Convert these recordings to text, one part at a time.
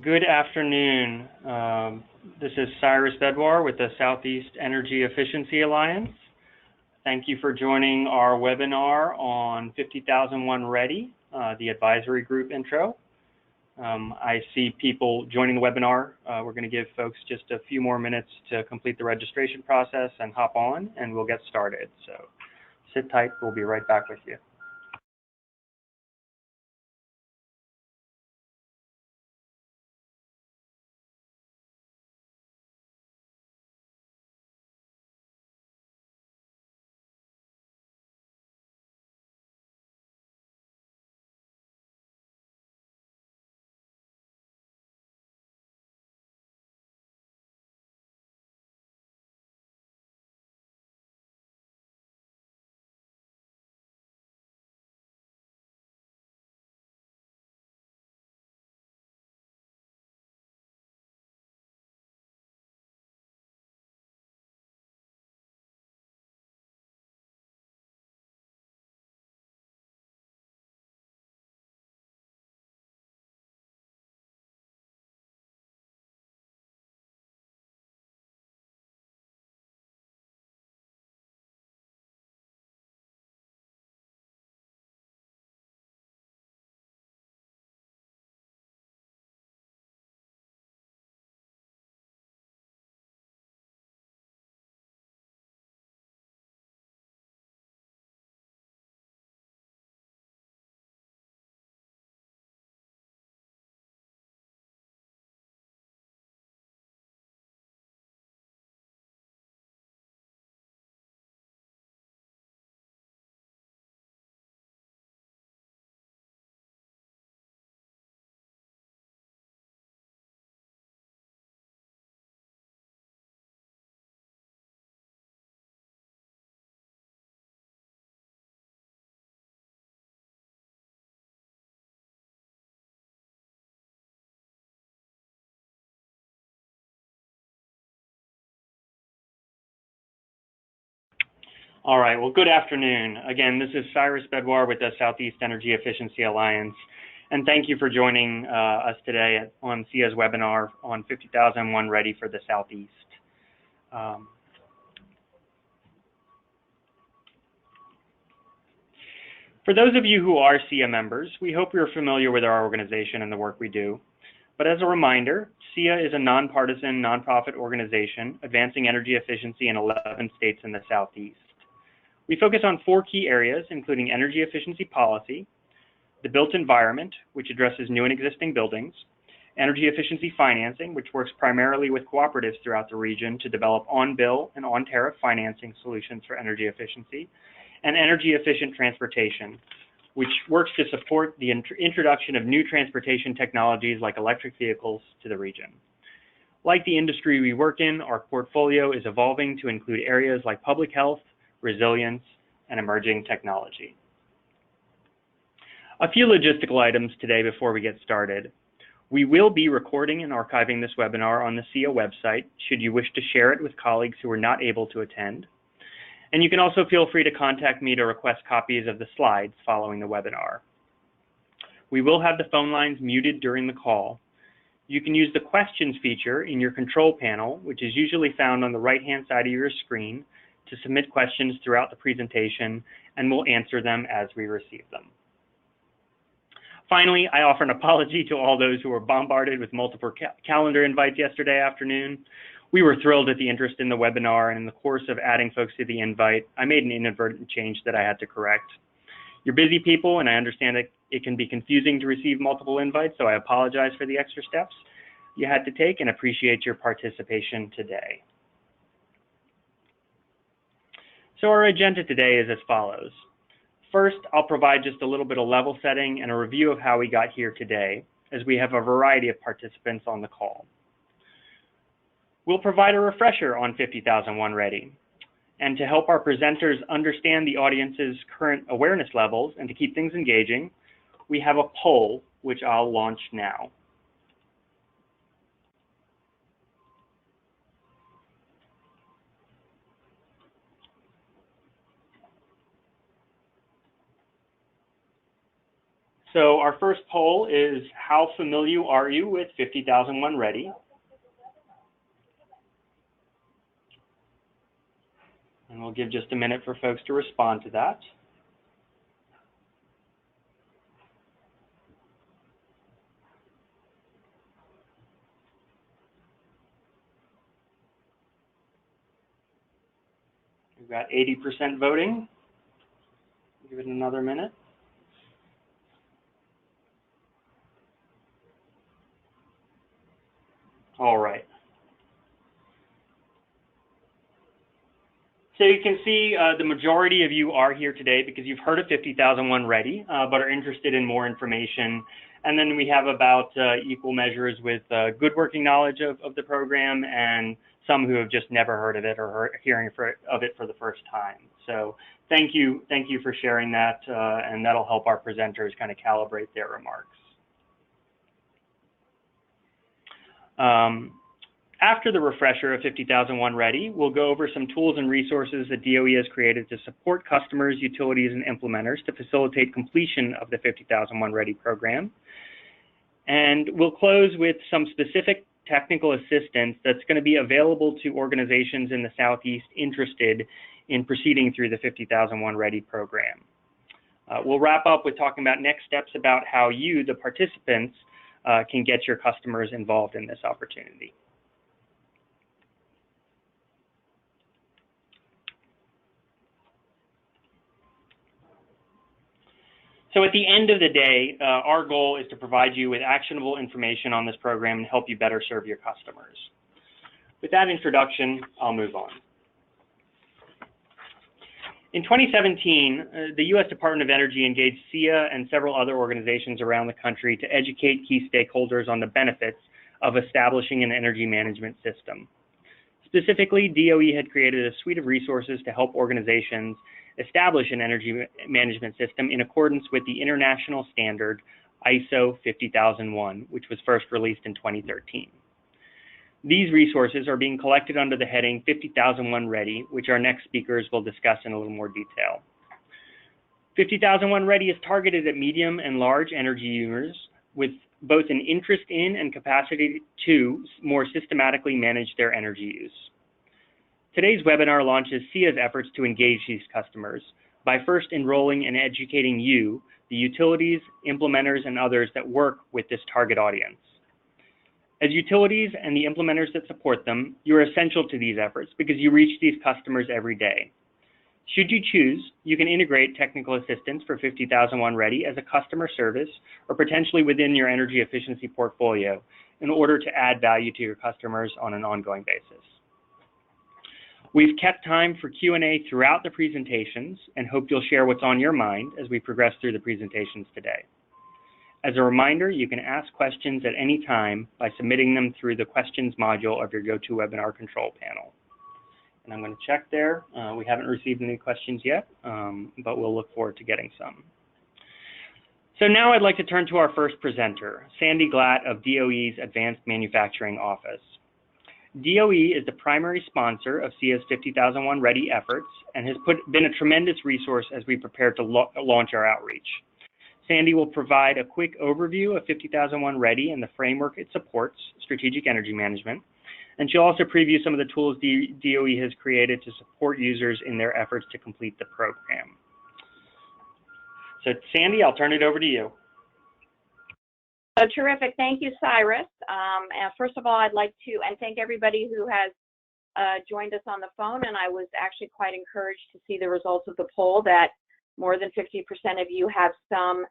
Good afternoon. This is Cyrus Bedwar with the Southeast Energy Efficiency Alliance. Thank you for joining our webinar on 50,001 Ready, the advisory group intro. I see people joining the webinar. We're going to give folks just a few more minutes to complete the registration process and hop on, and we'll get started. So sit tight. We'll be right back with you. All right, well, good afternoon. Again, this is Cyrus Bedwar with the Southeast Energy Efficiency Alliance, and thank you for joining us today on SEIA's webinar on 50,001 Ready for the Southeast. For those of you who are SEIA members, we hope you're familiar with our organization and the work we do. But as a reminder, SEIA is a nonpartisan, nonprofit organization advancing energy efficiency in 11 states in the Southeast. We focus on 4 key areas, including energy efficiency policy, the built environment, which addresses new and existing buildings, energy efficiency financing, which works primarily with cooperatives throughout the region to develop on-bill and on-tariff financing solutions for energy efficiency, and energy efficient transportation, which works to support the introduction of new transportation technologies like electric vehicles to the region. Like the industry we work in, our portfolio is evolving to include areas like public health, resilience, and emerging technology. A few logistical items today before we get started. We will be recording and archiving this webinar on the SEIA website should you wish to share it with colleagues who are not able to attend. And you can also feel free to contact me to request copies of the slides following the webinar. We will have the phone lines muted during the call. You can use the questions feature in your control panel, which is usually found on the right-hand side of your screen, to submit questions throughout the presentation, and we'll answer them as we receive them. Finally, I offer an apology to all those who were bombarded with multiple calendar invites yesterday afternoon. We were thrilled at the interest in the webinar, and in the course of adding folks to the invite, I made an inadvertent change that I had to correct. You're busy people, and I understand that it can be confusing to receive multiple invites, so I apologize for the extra steps you had to take and appreciate your participation today. So our agenda today is as follows. First, I'll provide just a little bit of level setting and a review of how we got here today, as we have a variety of participants on the call. We'll provide a refresher on 50,001 Ready. And to help our presenters understand the audience's current awareness levels and to keep things engaging, we have a poll, which I'll launch now. So our first poll is, how familiar are you with 50,001 Ready? And we'll give just a minute for folks to respond to that. We've got 80% voting. Give it another minute. All right. So you can see the majority of you are here today because you've heard of 50,001 Ready, but are interested in more information. And then we have about equal measures with good working knowledge of the program and some who have just never heard of it or hearing of it for the first time. So thank you for sharing that, and that'll help our presenters kind of calibrate their remarks. After the refresher of 50,001 Ready, we'll go over some tools and resources that DOE has created to support customers, utilities, and implementers to facilitate completion of the 50,001 Ready program. And we'll close with some specific technical assistance that's going to be available to organizations in the Southeast interested in proceeding through the 50,001 Ready program. We'll wrap up with talking about next steps about how you, the participants, can get your customers involved in this opportunity. So at the end of the day, our goal is to provide you with actionable information on this program and help you better serve your customers. With that introduction, I'll move on. In 2017, the US Department of Energy engaged SEIA and several other organizations around the country to educate key stakeholders on the benefits of establishing an energy management system. Specifically, DOE had created a suite of resources to help organizations establish an energy management system in accordance with the international standard ISO 50001, which was first released in 2013. These resources are being collected under the heading 50,001 Ready, which our next speakers will discuss in a little more detail. 50,001 Ready is targeted at medium and large energy users with both an interest in and capacity to more systematically manage their energy use. Today's webinar launches SEIA's efforts to engage these customers by first enrolling and educating you, the utilities, implementers, and others that work with this target audience. As utilities and the implementers that support them, you are essential to these efforts because you reach these customers every day. Should you choose, you can integrate technical assistance for 50,001 Ready as a customer service or potentially within your energy efficiency portfolio in order to add value to your customers on an ongoing basis. We've kept time for Q&A throughout the presentations and hope you'll share what's on your mind as we progress through the presentations today. As a reminder, you can ask questions at any time by submitting them through the questions module of your GoToWebinar control panel. And I'm going to check there. We haven't received any questions yet, but we'll look forward to getting some. So now I'd like to turn to our first presenter, Sandy Glatt of DOE's Advanced Manufacturing Office. DOE is the primary sponsor of SEIA's 50,001 Ready efforts and has been a tremendous resource as we prepare to launch our outreach. Sandy will provide a quick overview of 50,001 Ready and the framework it supports, strategic energy management, and she'll also preview some of the tools DOE has created to support users in their efforts to complete the program. So Sandy, I'll turn it over to you. So terrific. Thank you, Cyrus. And first of all, I'd like to thank everybody who has joined us on the phone. And I was actually quite encouraged to see the results of the poll that more than 50% of you have some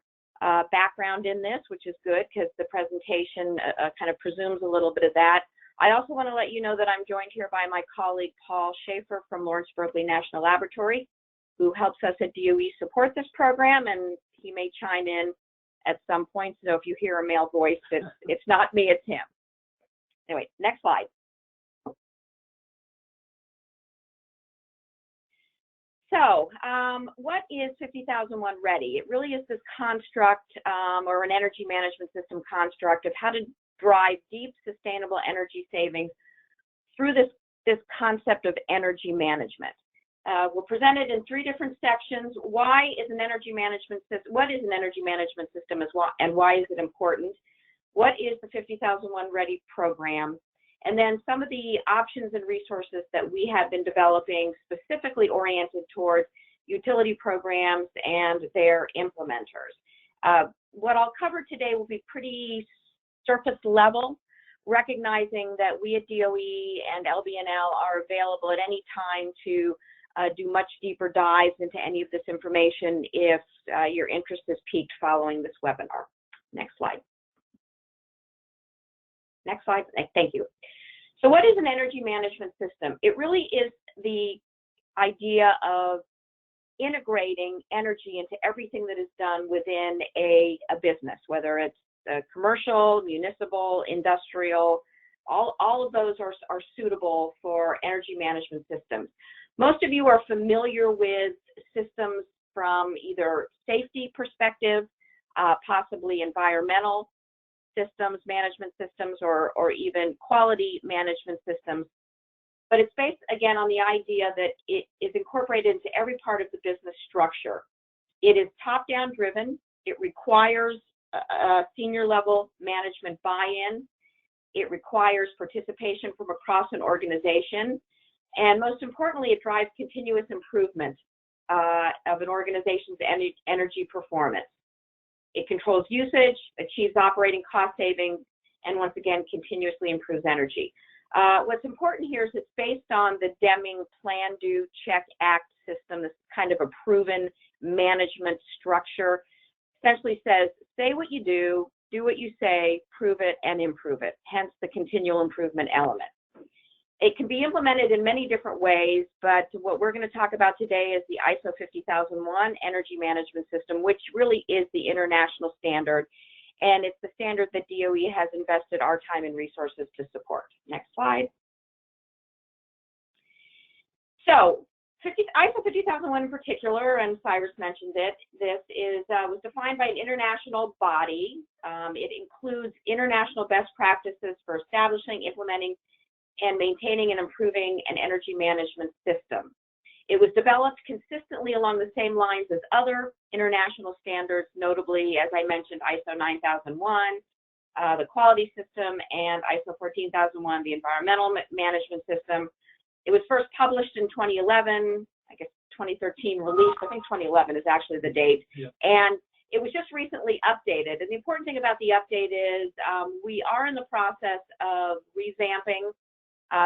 background in this, which is good because the presentation kind of presumes a little bit of that. I also want to let you know that I'm joined here by my colleague, Paul Schaefer from Lawrence Berkeley National Laboratory, who helps us at DOE support this program, and he may chime in at some point. So if you hear a male voice, it's not me, it's him. Anyway, next slide. So what is 50,001 Ready? It really is this construct or an energy management system construct of how to drive deep, sustainable energy savings through this concept of energy management. were presented in 3 different sections. Why is an energy management system? What is an energy management system and why is it important? What is the 50001 Ready program? And then some of the options and resources that we have been developing specifically oriented towards utility programs and their implementers. What I'll cover today will be pretty surface level, recognizing that we at DOE and LBNL are available at any time to do much deeper dives into any of this information if your interest is piqued following this webinar. Next slide. Next slide. Thank you. So what is an energy management system? It really is the idea of integrating energy into everything that is done within a business, whether it's commercial, municipal, industrial, all of those are suitable for energy management systems. Most of you are familiar with systems from either safety perspective, possibly environmental systems, management systems, or even quality management systems. But it's based, again, on the idea that it is incorporated into every part of the business structure. It is top-down driven. It requires senior level management buy-in. It requires participation from across an organization. And most importantly, it drives continuous improvement of an organization's energy performance. It controls usage, achieves operating cost savings, and once again, continuously improves energy. What's important here is it's based on the Deming Plan, Do, Check, Act system. This kind of a proven management structure. Essentially says, say what you do what you say, prove it, and improve it, hence the continual improvement element. It can be implemented in many different ways, but what we're going to talk about today is the ISO 50001 Energy Management System, which really is the international standard, and it's the standard that DOE has invested our time and resources to support. Next slide. So, ISO 50001 in particular, and Cyrus mentioned it, this was defined by an international body. It includes international best practices for establishing, implementing, and maintaining and improving an energy management system. It was developed consistently along the same lines as other international standards, notably, as I mentioned, ISO 9001, the quality system, and ISO 14001, the environmental management system. It was first published in 2011, I guess 2013 released, I think 2011 is actually the date, and it was just recently updated. And the important thing about the update is we are in the process of revamping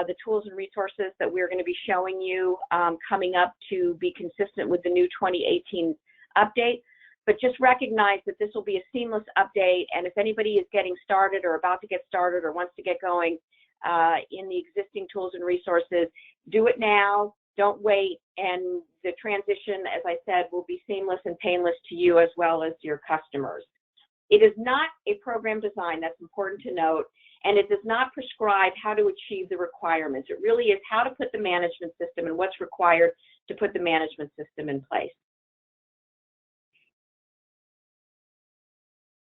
the tools and resources that we're going to be showing you coming up to be consistent with the new 2018 update. But just recognize that this will be a seamless update, and if anybody is getting started or about to get started or wants to get going in the existing tools and resources, do it now, don't wait, and the transition, as I said, will be seamless and painless to you as well as your customers. It is not a program design, that's important to note, and it does not prescribe how to achieve the requirements. It really is how to put the management system and what's required to put the management system in place.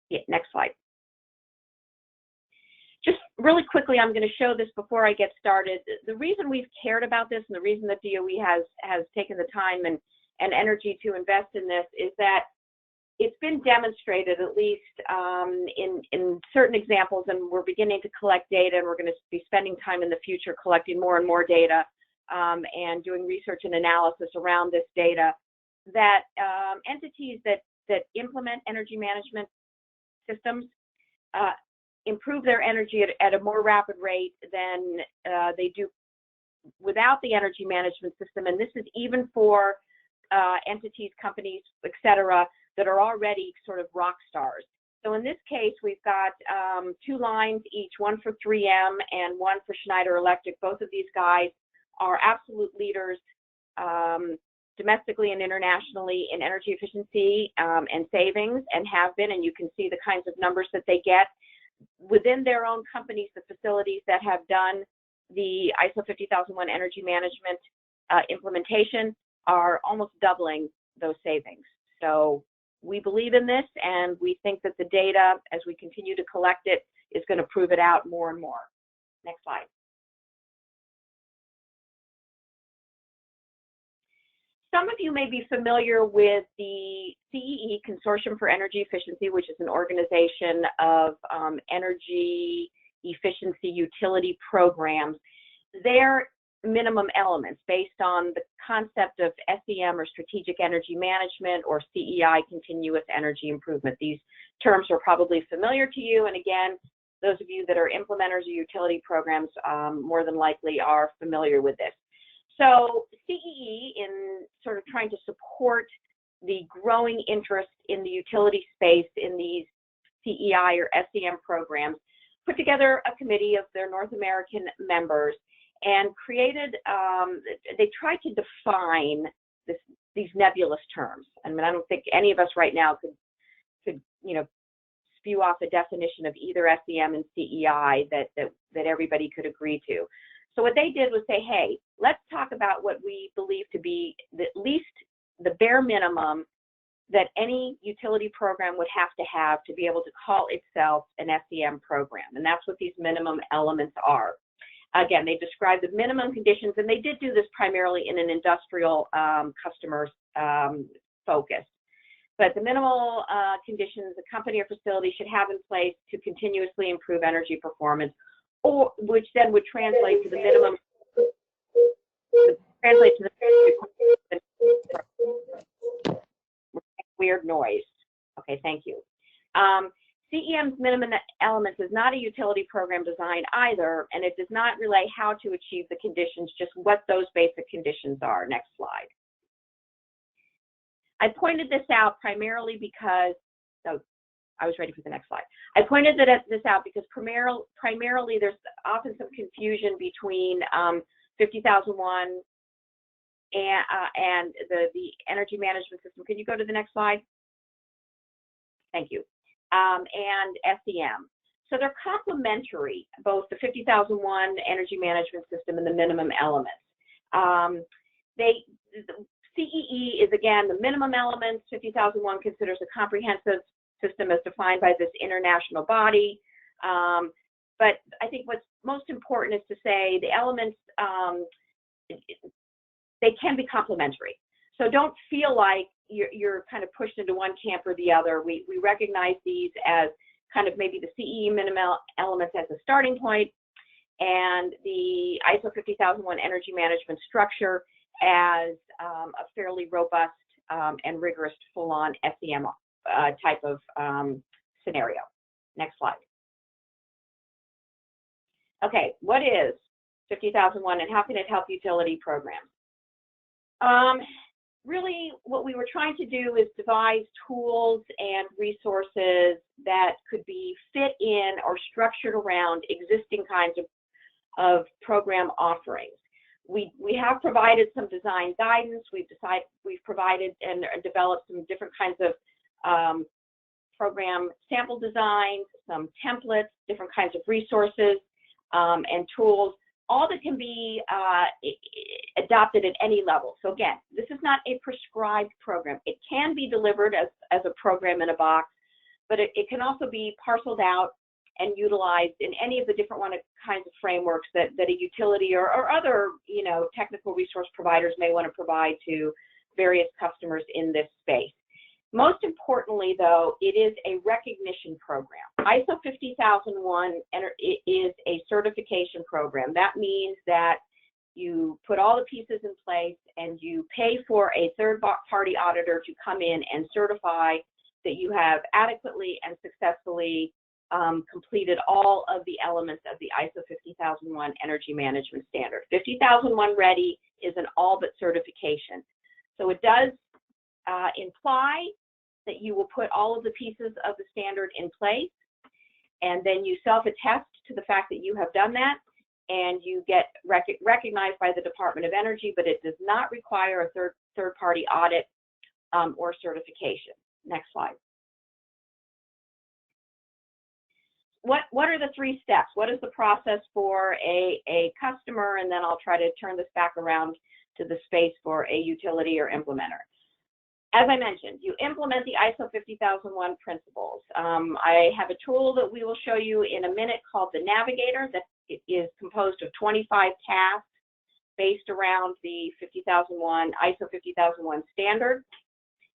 Yeah, next slide. Just really quickly, I'm going to show this before I get started. The reason we've cared about this and the reason that DOE has taken the time and energy to invest in this is that it's been demonstrated, at least in certain examples, and we're beginning to collect data, and we're going to be spending time in the future collecting more and more data and doing research and analysis around this data, that entities that implement energy management systems improve their energy at a more rapid rate than they do without the energy management system. And this is even for entities, companies, et cetera, that are already sort of rock stars. So in this case, we've got 2 lines each, one for 3M and one for Schneider Electric. Both of these guys are absolute leaders domestically and internationally in energy efficiency and savings, and have been, and you can see the kinds of numbers that they get. Within their own companies, the facilities that have done the ISO 50001 energy management implementation are almost doubling those savings. So we believe in this, and we think that the data, as we continue to collect it, is going to prove it out more and more. Next slide. Some of you may be familiar with the CEE, Consortium for Energy Efficiency, which is an organization of energy efficiency utility programs. Their minimum elements based on the concept of SEM, or Strategic Energy Management, or CEI, Continuous Energy Improvement. These terms are probably familiar to you, and again, those of you that are implementers of utility programs more than likely are familiar with this. So CEE, in sort of trying to support the growing interest in the utility space in these CEI or SEM programs, put together a committee of their North American members and created, they tried to define these nebulous terms. I mean, I don't think any of us right now could spew off a definition of either SEM and CEI that everybody could agree to. So what they did was say, hey, let's talk about what we believe to be at least the bare minimum that any utility program would have to be able to call itself an SEM program. And that's what these minimum elements are. Again, they describe the minimum conditions, and they did do this primarily in an industrial customer focus. But the minimal conditions a company or facility should have in place to continuously improve energy performance, or which then would translate to the minimum, weird noise. Okay, thank you. CEM's minimum elements is not a utility program design either, and it does not relay how to achieve the conditions, just what those basic conditions are. Next slide. I pointed this out primarily because, oh, I was ready for the next slide. I pointed this out because primarily there's often some confusion between 50001 and the energy management system. Can you go to the next slide? Thank you. And SEM. So they're complementary, both the 50001 energy management system and the minimum elements. CEE is, again, the minimum elements. 50001 considers a comprehensive system as defined by this international body. But I think what's most important is to say the elements, they can be complementary. So don't feel like you're kind of pushed into one camp or the other. We recognize these as kind of maybe the CEE minimum elements as a starting point, and the ISO 50001 energy management structure as a fairly robust and rigorous full-on SEM type of scenario. Next slide. Okay, what is 50001 and how can it help utility programs? Really, what we were trying to do is devise tools and resources that could be fit in or structured around existing kinds of program offerings. We have provided some design guidance. We've provided and developed some different kinds of program sample designs, some templates, different kinds of resources and tools, all that can be adopted at any level. So again, this is not a prescribed program. It can be delivered as a program in a box, but it can also be parceled out and utilized in any of the different kinds of frameworks that a utility or other technical resource providers may want to provide to various customers in this space. Most importantly, though, it is a recognition program. ISO 50001 is a certification program. That means that you put all the pieces in place and you pay for a third-party auditor to come in and certify that you have adequately and successfully completed all of the elements of the ISO 50001 energy management standard. 50001 Ready is an all but certification. So it does imply that you will put all of the pieces of the standard in place, and then you self-attest to the fact that you have done that, and you get recognized by the Department of Energy, but it does not require a third-party audit or certification. Next slide. What are the 3 steps? What is the process for a customer? And then I'll try to turn this back around to the space for a utility or implementer. As I mentioned, you implement the ISO 50001 principles. I have a tool that we will show you in a minute called the Navigator that is composed of 25 tasks based around the 50001, ISO 50001 standard.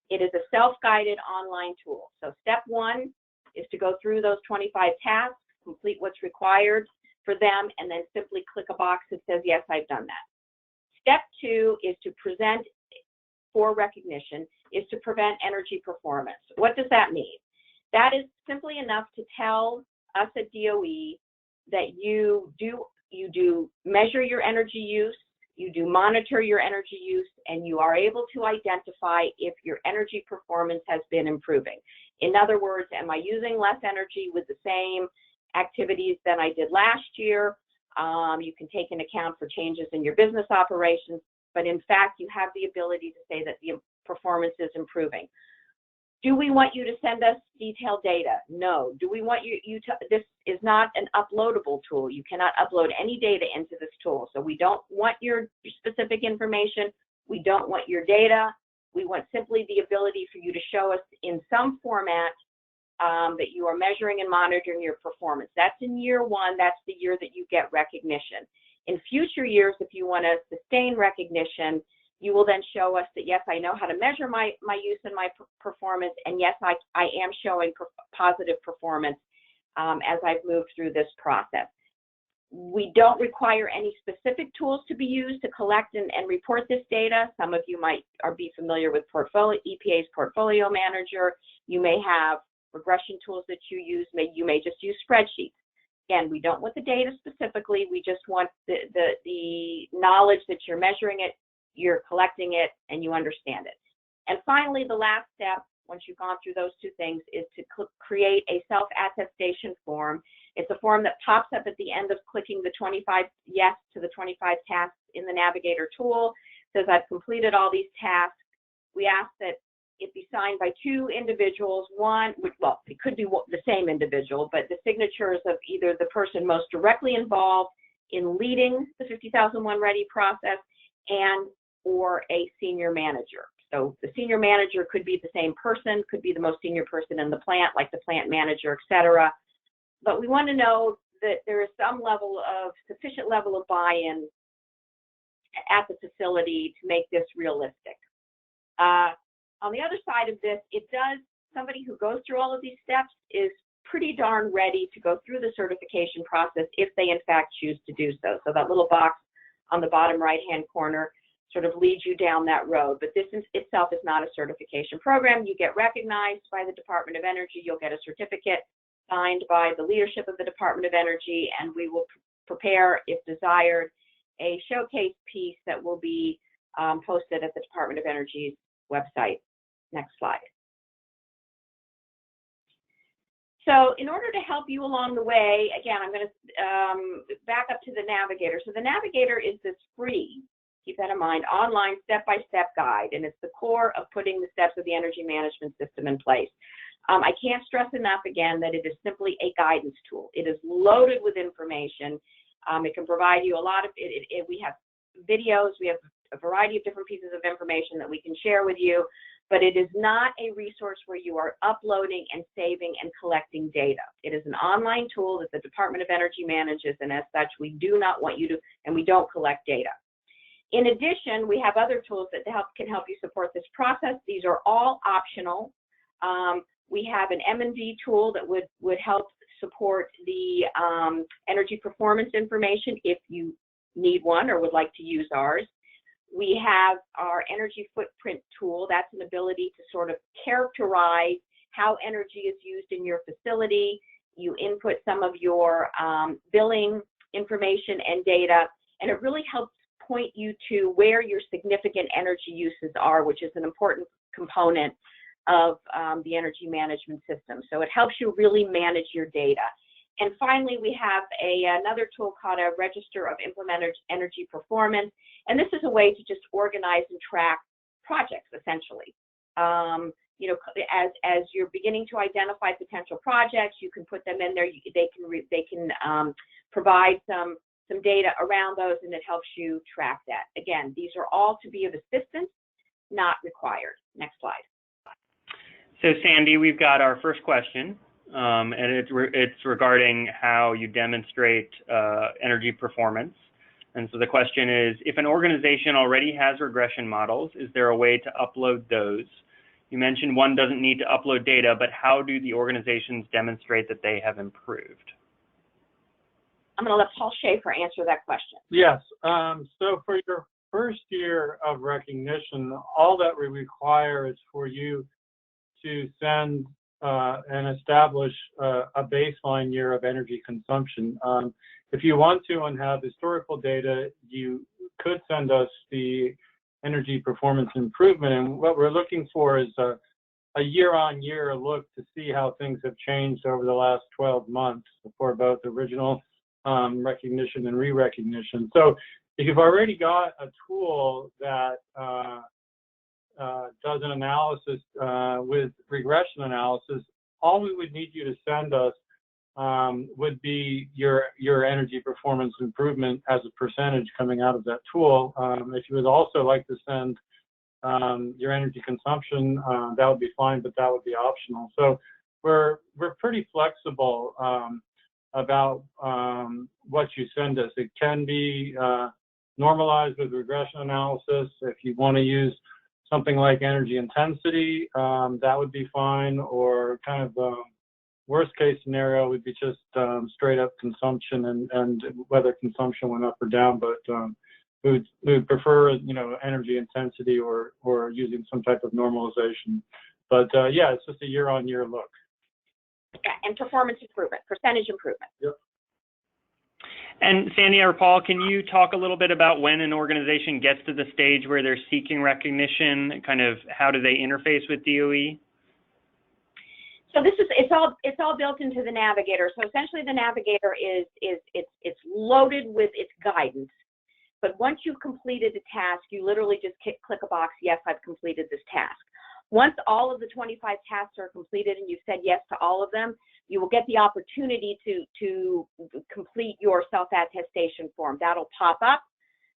It is a self-guided online tool. So step one is to go through those 25 tasks, complete what's required for them, and then simply click a box that says, yes, I've done that. Step two is to present for recognition, is to prevent energy performance. What does that mean? That is simply enough to tell us at DOE that you do measure your energy use, you do monitor your energy use, and you are able to identify if your energy performance has been improving. In other words, am I using less energy with the same activities than I did last year? You can take into account for changes in your business operations, but in fact, you have the ability to say that the performance is improving. Do we want you to send us detailed data? No. Do we want you to, this is not an uploadable tool. You cannot upload any data into this tool. So we don't want your specific information. We don't want your data. We want simply the ability for you to show us in some format that you are measuring and monitoring your performance. That's in year one. That's the year that you get recognition. In future years, if you want to sustain recognition, you will then show us that, yes, I know how to measure my use and my performance, and yes, I am showing positive performance as I've moved through this process. We don't require any specific tools to be used to collect and report this data. Some of you might be familiar with EPA's Portfolio Manager. You may have regression tools that you use. You may just use spreadsheets. Again, we don't want the data specifically. We just want the knowledge that you're measuring it, you're collecting it, and you understand it. And finally, the last step, once you've gone through those two things, is to create a self-attestation form. It's a form that pops up at the end of clicking the 25 yes to the 25 tasks in the Navigator tool. It says, I've completed all these tasks. We ask that it be signed by two individuals. One, well, it could be the same individual, but the signatures of either the person most directly involved in leading the 50001 Ready process and or a senior manager. So the senior manager could be the same person, could be the most senior person in the plant, like the plant manager, et cetera. But we want to know that there is some sufficient level of buy-in at the facility to make this realistic. On the other side of this, somebody who goes through all of these steps is pretty darn ready to go through the certification process if they in fact choose to do so. So that little box on the bottom right-hand corner sort of leads you down that road. But this itself is not a certification program. You get recognized by the Department of Energy. You'll get a certificate signed by the leadership of the Department of Energy, and we will prepare, if desired, a showcase piece that will be posted at the Department of Energy's website. Next slide. So in order to help you along the way, again, I'm going to back up to the Navigator. So the Navigator is this free, keep that in mind, online step-by-step guide, and it's the core of putting the steps of the energy management system in place. I can't stress enough again that it is simply a guidance tool. It is loaded with information. It can provide you a lot of, we have videos, we have a variety of different pieces of information that we can share with you, but it is not a resource where you are uploading and saving and collecting data. It is an online tool that the Department of Energy manages, and as such, we do not want you to, and we don't collect data. In addition, we have other tools that can help you support this process. These are all optional. We have an M&D tool that would help support the energy performance information if you need one or would like to use ours. We have our energy footprint tool. That's an ability to sort of characterize how energy is used in your facility. You input some of your billing information and data, and it really helps point you to where your significant energy uses are, which is an important component of the energy management system. So it helps you really manage your data. And finally, we have another tool called a Register of Implemented Energy Performance. And this is a way to just organize and track projects, essentially. You know, as you're beginning to identify potential projects, you can put them in there. They can provide some data around those, and it helps you track that. Again, these are all to be of assistance, not required. Next slide. So Sandy, we've got our first question, and it's regarding how you demonstrate energy performance. And so the question is, if an organization already has regression models, is there a way to upload those? You mentioned one doesn't need to upload data, but how do the organizations demonstrate that they have improved? I'm going to let Paul Schaefer answer that question. Yes. So for your first year of recognition, all that we require is for you to send and establish a baseline year of energy consumption. If you want to and have historical data, you could send us the energy performance improvement. And what we're looking for is a year-on-year look to see how things have changed over the last 12 months for both original recognition and re-recognition. So if you've already got a tool that does an analysis with regression analysis, all we would need you to send us would be your energy performance improvement as a percentage coming out of that tool. If you would also like to send your energy consumption, that would be fine, but that would be optional. So we're pretty flexible about what you send us. It can be normalized with regression analysis. If you want to use something like energy intensity, that would be fine, or kind of worst case scenario would be just straight up consumption and whether consumption went up or down, but we would prefer, energy intensity or using some type of normalization. But yeah, it's just a year-on-year look. Yeah, and performance improvement, percentage improvement. Yep. And Sandy or Paul, can you talk a little bit about when an organization gets to the stage where they're seeking recognition? Kind of how do they interface with DOE? So it's all built into the Navigator. So essentially, the Navigator it's loaded with its guidance. But once you've completed a task, you literally just click a box. Yes, I've completed this task. Once all of the 25 tasks are completed and you've said yes to all of them, you will get the opportunity to complete your self-attestation form. That'll pop up.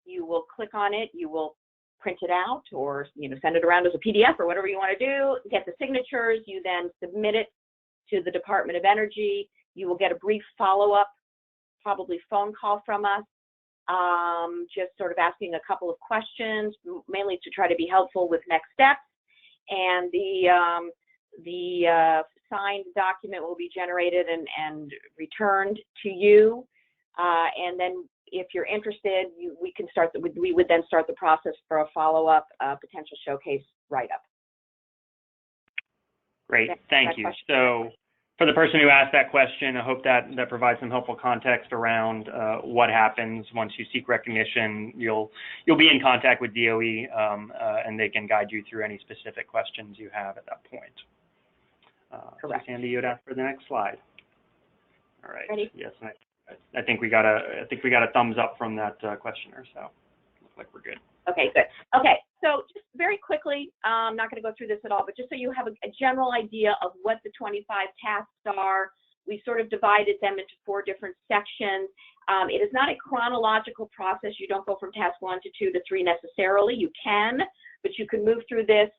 You will click on it. You will print it out or send it around as a PDF or whatever you want to do. Get the signatures. You then submit it to the Department of Energy. You will get a brief follow-up, probably phone call from us, just sort of asking a couple of questions, mainly to try to be helpful with next steps. And the signed document will be generated and returned to you. And then if you're interested, we would then start the process for a follow-up potential showcase write-up. Great, thank you. So for the person who asked that question, I hope that provides some helpful context around what happens once you seek recognition. You'll be in contact with DOE, and they can guide you through any specific questions you have at that point. Correct. So Sandy, you'd ask for the next slide. All right. Ready? Yes, I think we got a thumbs up from that questioner, so looks like we're good. Okay, good. Okay, so just very quickly, I'm not going to go through this at all, but just so you have a general idea of what the 25 tasks are, we sort of divided them into 4 different sections. It is not a chronological process. You don't go from task 1 to 2 to 3 necessarily. You can, but you can move through this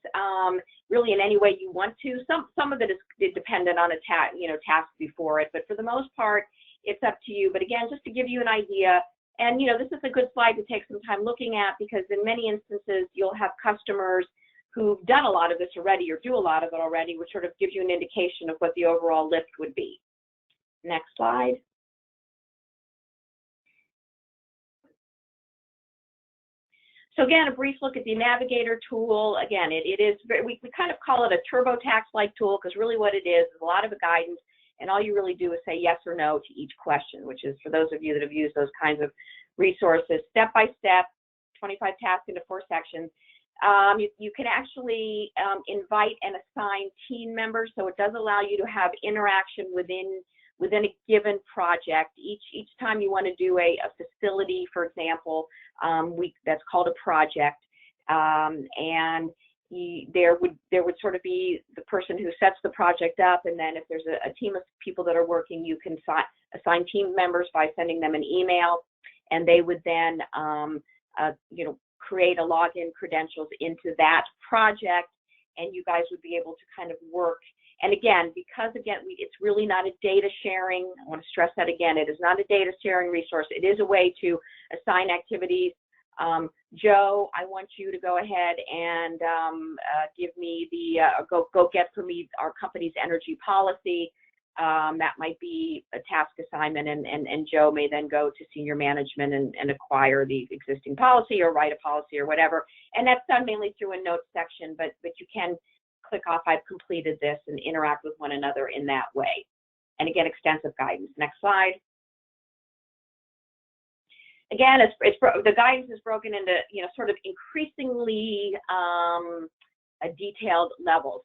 really in any way you want to. Some of it is dependent on a task before it, but for the most part, it's up to you. But again, just to give you an idea, and this is a good slide to take some time looking at, because in many instances you'll have customers who've done a lot of this already or do a lot of it already, which sort of gives you an indication of what the overall lift would be. Next slide. So again, a brief look at the Navigator tool. Again, it is we kind of call it a TurboTax-like tool, because really what it is a lot of guidance. And all you really do is say yes or no to each question, which is for those of you that have used those kinds of resources, step by step, 25 tasks into 4 sections. You can actually invite and assign team members, so it does allow you to have interaction within a given project. Each time you want to do a facility, for example, that's called a project, and there would sort of be the person who sets the project up, and then if there's a team of people that are working, you can assign team members by sending them an email, and they would then create a login credentials into that project, and you guys would be able to kind of work. And again, because it's really not a data sharing. I want to stress that again. It is not a data sharing resource. It is a way to assign activities. Joe, I want you to go ahead and give me the go get for me our company's energy policy. That might be a task assignment, and Joe may then go to senior management and acquire the existing policy or write a policy or whatever. And that's done mainly through a notes section, but you can click off, I've completed this, and interact with one another in that way. And again, extensive guidance. Next slide. Again, the guidance is broken into, sort of increasingly detailed levels.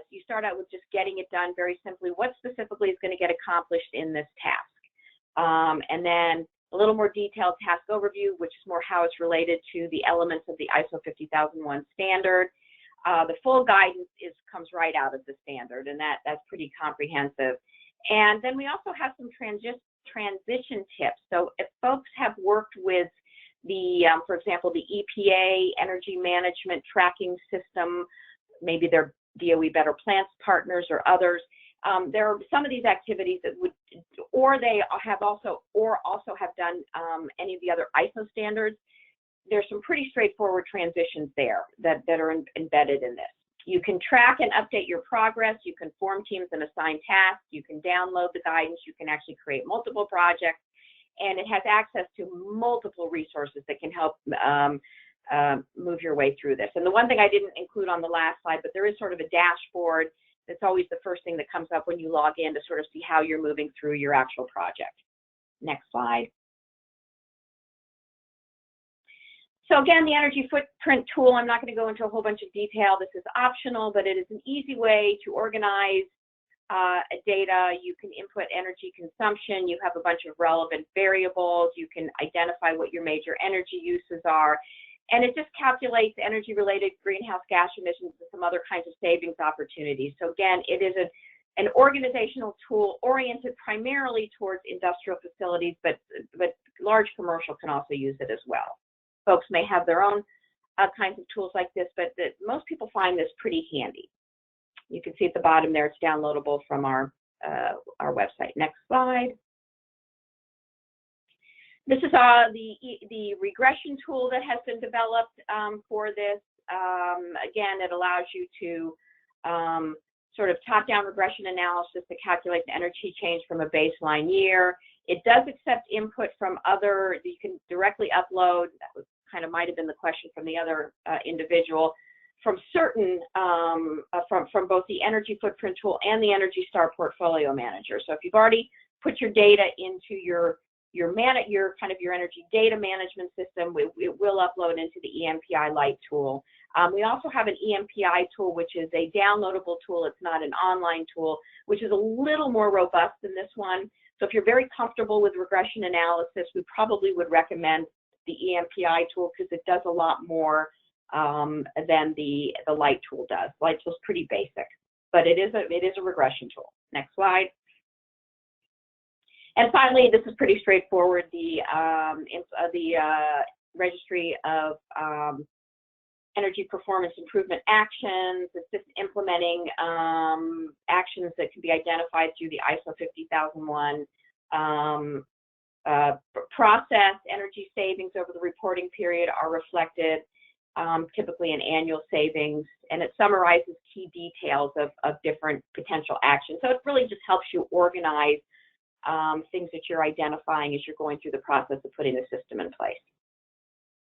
You start out with just getting it done very simply. What specifically is going to get accomplished in this task? And then a little more detailed task overview, which is more how it's related to the elements of the ISO 50001 standard. The full guidance comes right out of the standard, and that's pretty comprehensive. And then we also have some transition tips. So if folks have worked with the, for example, the EPA Energy Management Tracking System, maybe they're DOE Better Plants partners or others, there are some of these activities that would, or also have done any of the other ISO standards. There's some pretty straightforward transitions there that are embedded in this. You can track and update your progress. You can form teams and assign tasks. You can download the guidance. You can actually create multiple projects. And it has access to multiple resources that can help move your way through this. And the one thing I didn't include on the last slide, but there is sort of a dashboard. That's always the first thing that comes up when you log in to sort of see how you're moving through your actual project. Next slide. So again, the energy footprint tool, I'm not going to go into a whole bunch of detail. This is optional, but it is an easy way to organize data. You can input energy consumption. You have a bunch of relevant variables. You can identify what your major energy uses are. And it just calculates energy-related greenhouse gas emissions and some other kinds of savings opportunities. So again, it is an organizational tool oriented primarily towards industrial facilities, but large commercial can also use it as well. Folks may have their own kinds of tools like this, but most people find this pretty handy. You can see at the bottom there, it's downloadable from our website. Next slide. This is the regression tool that has been developed for this. Again, it allows you to sort of top-down regression analysis to calculate the energy change from a baseline year. It does accept input from other, you can directly upload, that was kind of might have been the question from the other individual, from certain, from both the Energy Footprint tool and the Energy Star Portfolio Manager. So if you've already put your data into your kind of your energy data management system, it will upload into the EMPI Lite tool. We also have an EMPI tool, which is a downloadable tool. It's not an online tool, which is a little more robust than this one. So if you're very comfortable with regression analysis, we probably would recommend the EMPI tool because it does a lot more than the Lite tool does. Lite tool is pretty basic, but it is a regression tool. Next slide. And finally, this is pretty straightforward. The Registry of Energy Performance Improvement Actions. It's just implementing actions that can be identified through the ISO 50001 process. Energy savings over the reporting period are reflected, typically in annual savings, and it summarizes key details of different potential actions. So it really just helps you organize things that you're identifying as you're going through the process of putting the system in place.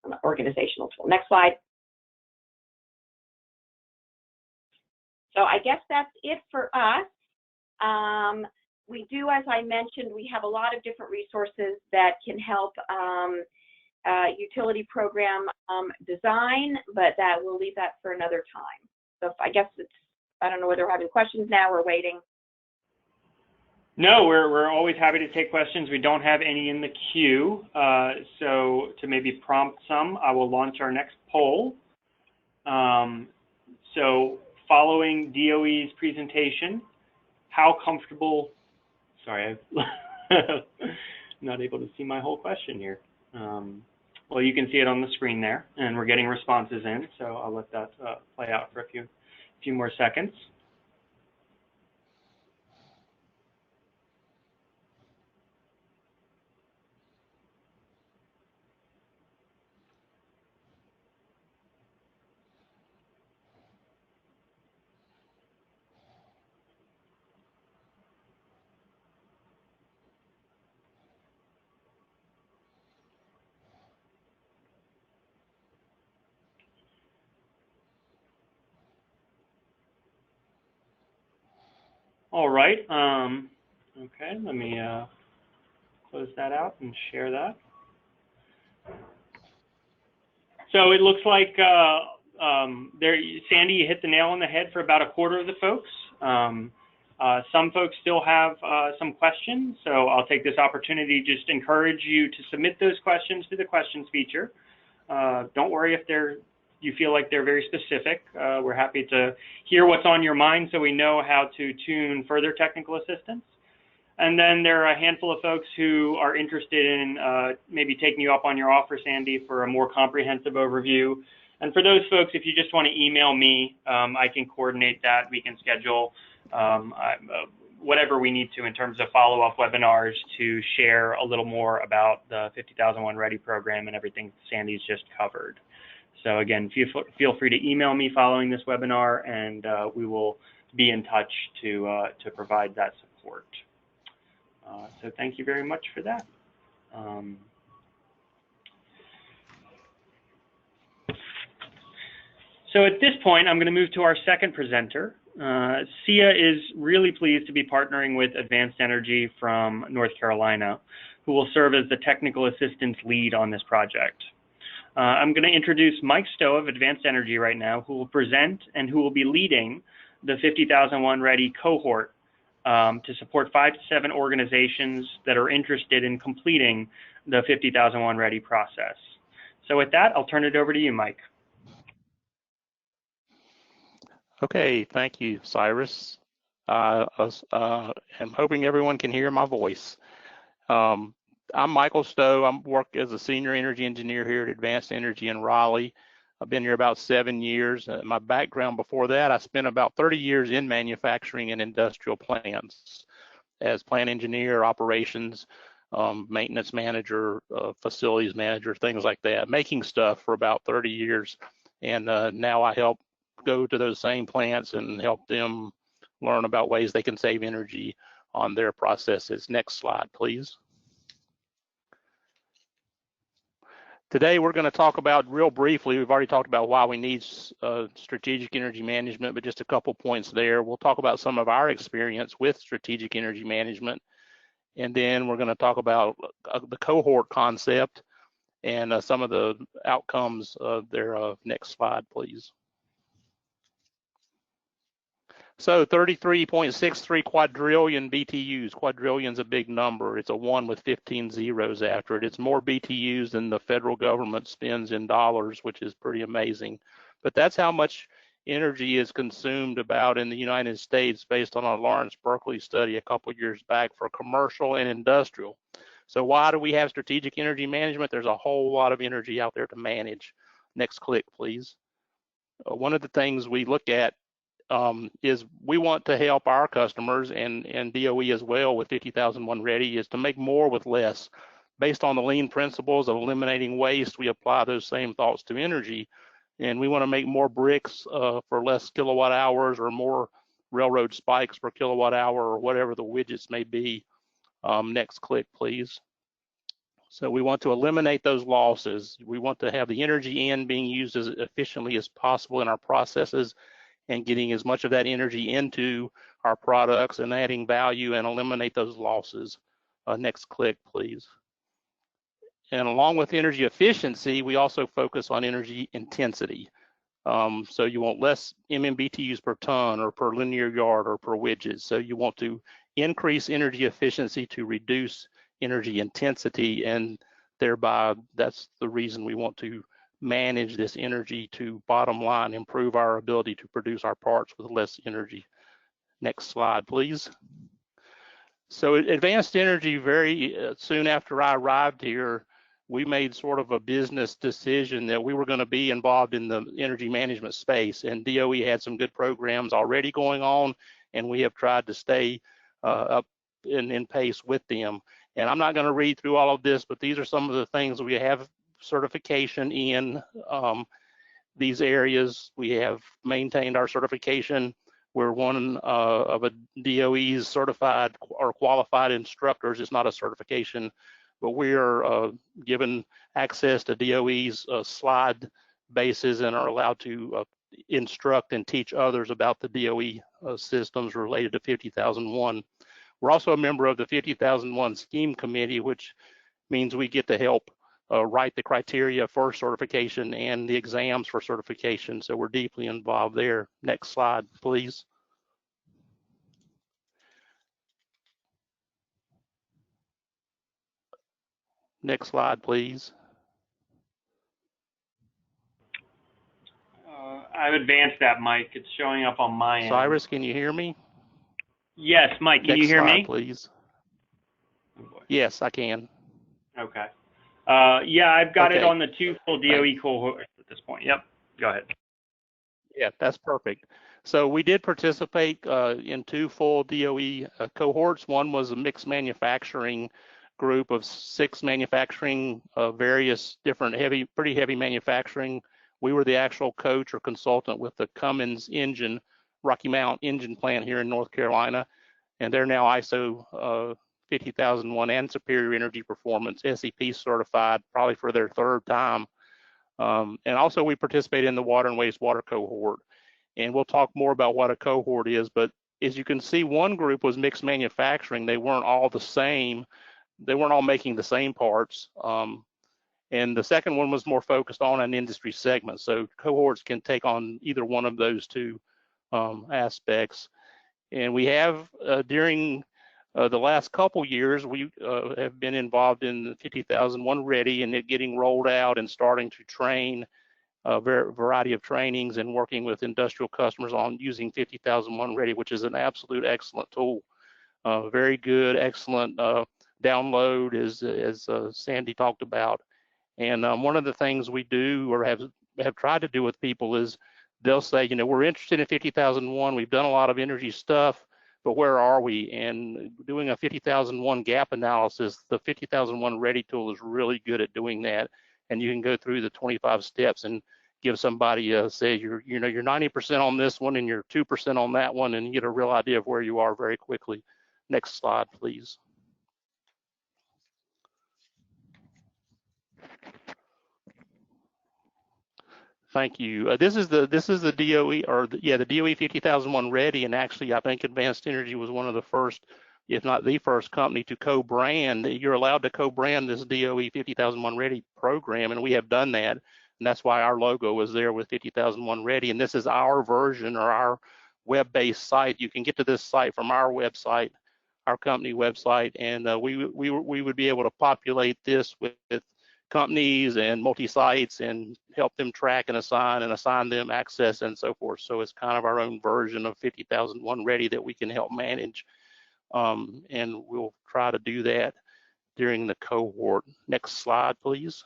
An organizational tool. Next slide. So I guess that's it for us. We do, as I mentioned, we have a lot of different resources that can help utility program design, but we'll leave that for another time. So I guess I don't know whether we're having questions now or waiting. No, we're always happy to take questions. We don't have any in the queue. So to maybe prompt some, I will launch our next poll. So following DOE's presentation, how comfortable, sorry, I'm not able to see my whole question here. Well, you can see it on the screen there, and we're getting responses in, so I'll let that play out for a few more seconds. All right. Okay, let me close that out and share that. So it looks like Sandy, you hit the nail on the head for about a quarter of the folks. Some folks still have some questions, so I'll take this opportunity to just encourage you to submit those questions to the questions feature. Don't worry if you feel like they're very specific. We're happy to hear what's on your mind so we know how to tune further technical assistance. And then there are a handful of folks who are interested in maybe taking you up on your offer, Sandy, for a more comprehensive overview. And for those folks, if you just want to email me, I can coordinate that. We can schedule whatever we need to in terms of follow-up webinars to share a little more about the 50,001 Ready program and everything Sandy's just covered. So again, feel free to email me following this webinar, and we will be in touch to provide that support. So thank you very much for that. So at this point, I'm going to move to our second presenter. SEIA is really pleased to be partnering with Advanced Energy from North Carolina, who will serve as the technical assistance lead on this project. I'm going to introduce Mike Stowe of Advanced Energy right now, who will present and who will be leading the 50,001 Ready cohort to support 5 to 7 organizations that are interested in completing the 50,001 Ready process. So with that, I'll turn it over to you, Mike. Okay, thank you, Cyrus. I'm hoping everyone can hear my voice. I'm Michael Stowe. I work as a senior energy engineer here at Advanced Energy in Raleigh. I've been here about 7 years. My background before that, I spent about 30 years in manufacturing and industrial plants as plant engineer, operations, maintenance manager, facilities manager, things like that, making stuff for about 30 years. And now I help go to those same plants and help them learn about ways they can save energy on their processes. Next slide, please. Today, we're going to talk about, real briefly, we've already talked about why we need strategic energy management, but just a couple points there. We'll talk about some of our experience with strategic energy management, and then we're going to talk about the cohort concept and some of the outcomes thereof. Next slide, please. So 33.63 quadrillion BTUs. Quadrillion's a big number. It's a 1 with 15 zeros after it. It's more BTUs than the federal government spends in dollars, which is pretty amazing. But that's how much energy is consumed about in the United States based on a Lawrence Berkeley study a couple years back for commercial and industrial. So why do we have strategic energy management? There's a whole lot of energy out there to manage. Next click, please. One of the things we look at is we want to help our customers and DOE as well with 50,001 Ready is to make more with less. Based on the lean principles of eliminating waste, we apply those same thoughts to energy, and we want to make more bricks for less kilowatt hours or more railroad spikes per kilowatt hour or whatever the widgets may be. Next click, please. So we want to eliminate those losses. We want to have the energy being used as efficiently as possible in our processes and getting as much of that energy into our products and adding value and eliminate those losses. Next click, please. And along with energy efficiency, we also focus on energy intensity. So you want less MMBTUs per ton or per linear yard or per widget. So you want to increase energy efficiency to reduce energy intensity, and thereby that's the reason we want to manage this energy to bottom line, improve our ability to produce our parts with less energy. Next slide, please. So Advanced Energy, very soon after I arrived here, we made sort of a business decision that we were going to be involved in the energy management space, and DOE had some good programs already going on, and we have tried to stay up in pace with them. And I'm not going to read through all of this, but these are some of the things we have certification in these areas. We have maintained our certification. We're one of a DOE's certified or qualified instructors. It's not a certification, but we are given access to DOE's slide bases and are allowed to instruct and teach others about the DOE systems related to 50001. We're also a member of the 50001 Scheme Committee, which means we get to help write the criteria for certification and the exams for certification. So we're deeply involved there. Next slide, please. Next slide, please. I've advanced that, Mike. It's showing up on my end. Cyrus, can you hear me? Yes, Mike, can you hear slide, me? Please. Oh, boy. Yes, I can. Okay. Yeah, I've got it Okay. on the 2 full DOE cohorts at this point. Yep. Go ahead. Yeah, that's perfect. So we did participate in 2 full DOE cohorts. One was a mixed manufacturing group of 6 manufacturing, various different pretty heavy manufacturing. We were the actual coach or consultant with the Cummins engine, Rocky Mount engine plant here in North Carolina, and they're now ISO 50001 and Superior Energy Performance SEP certified, probably for their 3rd time. And also we participate in the water and wastewater cohort. And we'll talk more about what a cohort is, but as you can see, one group was mixed manufacturing. They weren't all the same. They weren't all making the same parts. And the second one was more focused on an industry segment. So cohorts can take on either one of those 2 aspects. And we have, during the last couple years, we have been involved in the 50001 Ready and it getting rolled out and starting to train a variety of trainings and working with industrial customers on using 50001 Ready, which is an absolute excellent tool. Very good, excellent download, as Sandy talked about. And one of the things we do or have tried to do with people is they'll say, you know, we're interested in 50001. We've done a lot of energy stuff, but where are we? And doing a 50001 gap analysis, the 50001 Ready tool is really good at doing that. And you can go through the 25 steps and give somebody say you're 90% on this one and you're 2% on that one, and you get a real idea of where you are very quickly. Next slide, please. Thank you. This is the DOE, or the DOE 50001 Ready, and actually I think Advanced Energy was one of the first, if not the first company to co-brand. You're allowed to co-brand this DOE 50001 Ready program, and we have done that. And that's why our logo is there with 50001 Ready. And this is our version or our web-based site. You can get to this site from our website, our company website, and we would be able to populate this with companies and multi-sites and help them track and assign them access and so forth. So it's kind of our own version of 50001 Ready that we can help manage. And we'll try to do that during the cohort. Next slide, please.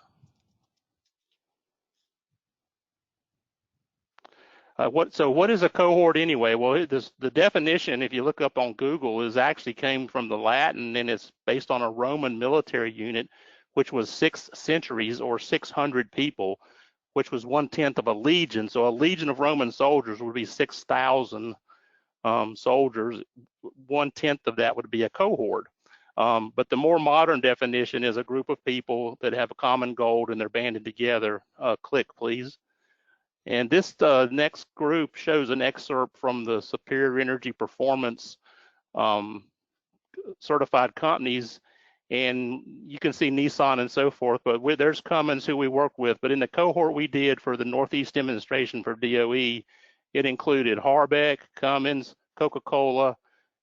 What is a cohort anyway? Well, the definition, if you look up on Google, is actually came from the Latin, and it's based on a Roman military unit, which was 6 centuries or 600 people, which was 1/10 of a legion. So a legion of Roman soldiers would be 6,000 soldiers. 1/10 of that would be a cohort. But the more modern definition is a group of people that have a common goal and they're banded together. Click, please. And this next group shows an excerpt from the Superior Energy Performance certified companies, and you can see Nissan and so forth, but there's Cummins who we work with. But in the cohort we did for the Northeast demonstration for DOE, it included Harbeck, Cummins, Coca-Cola,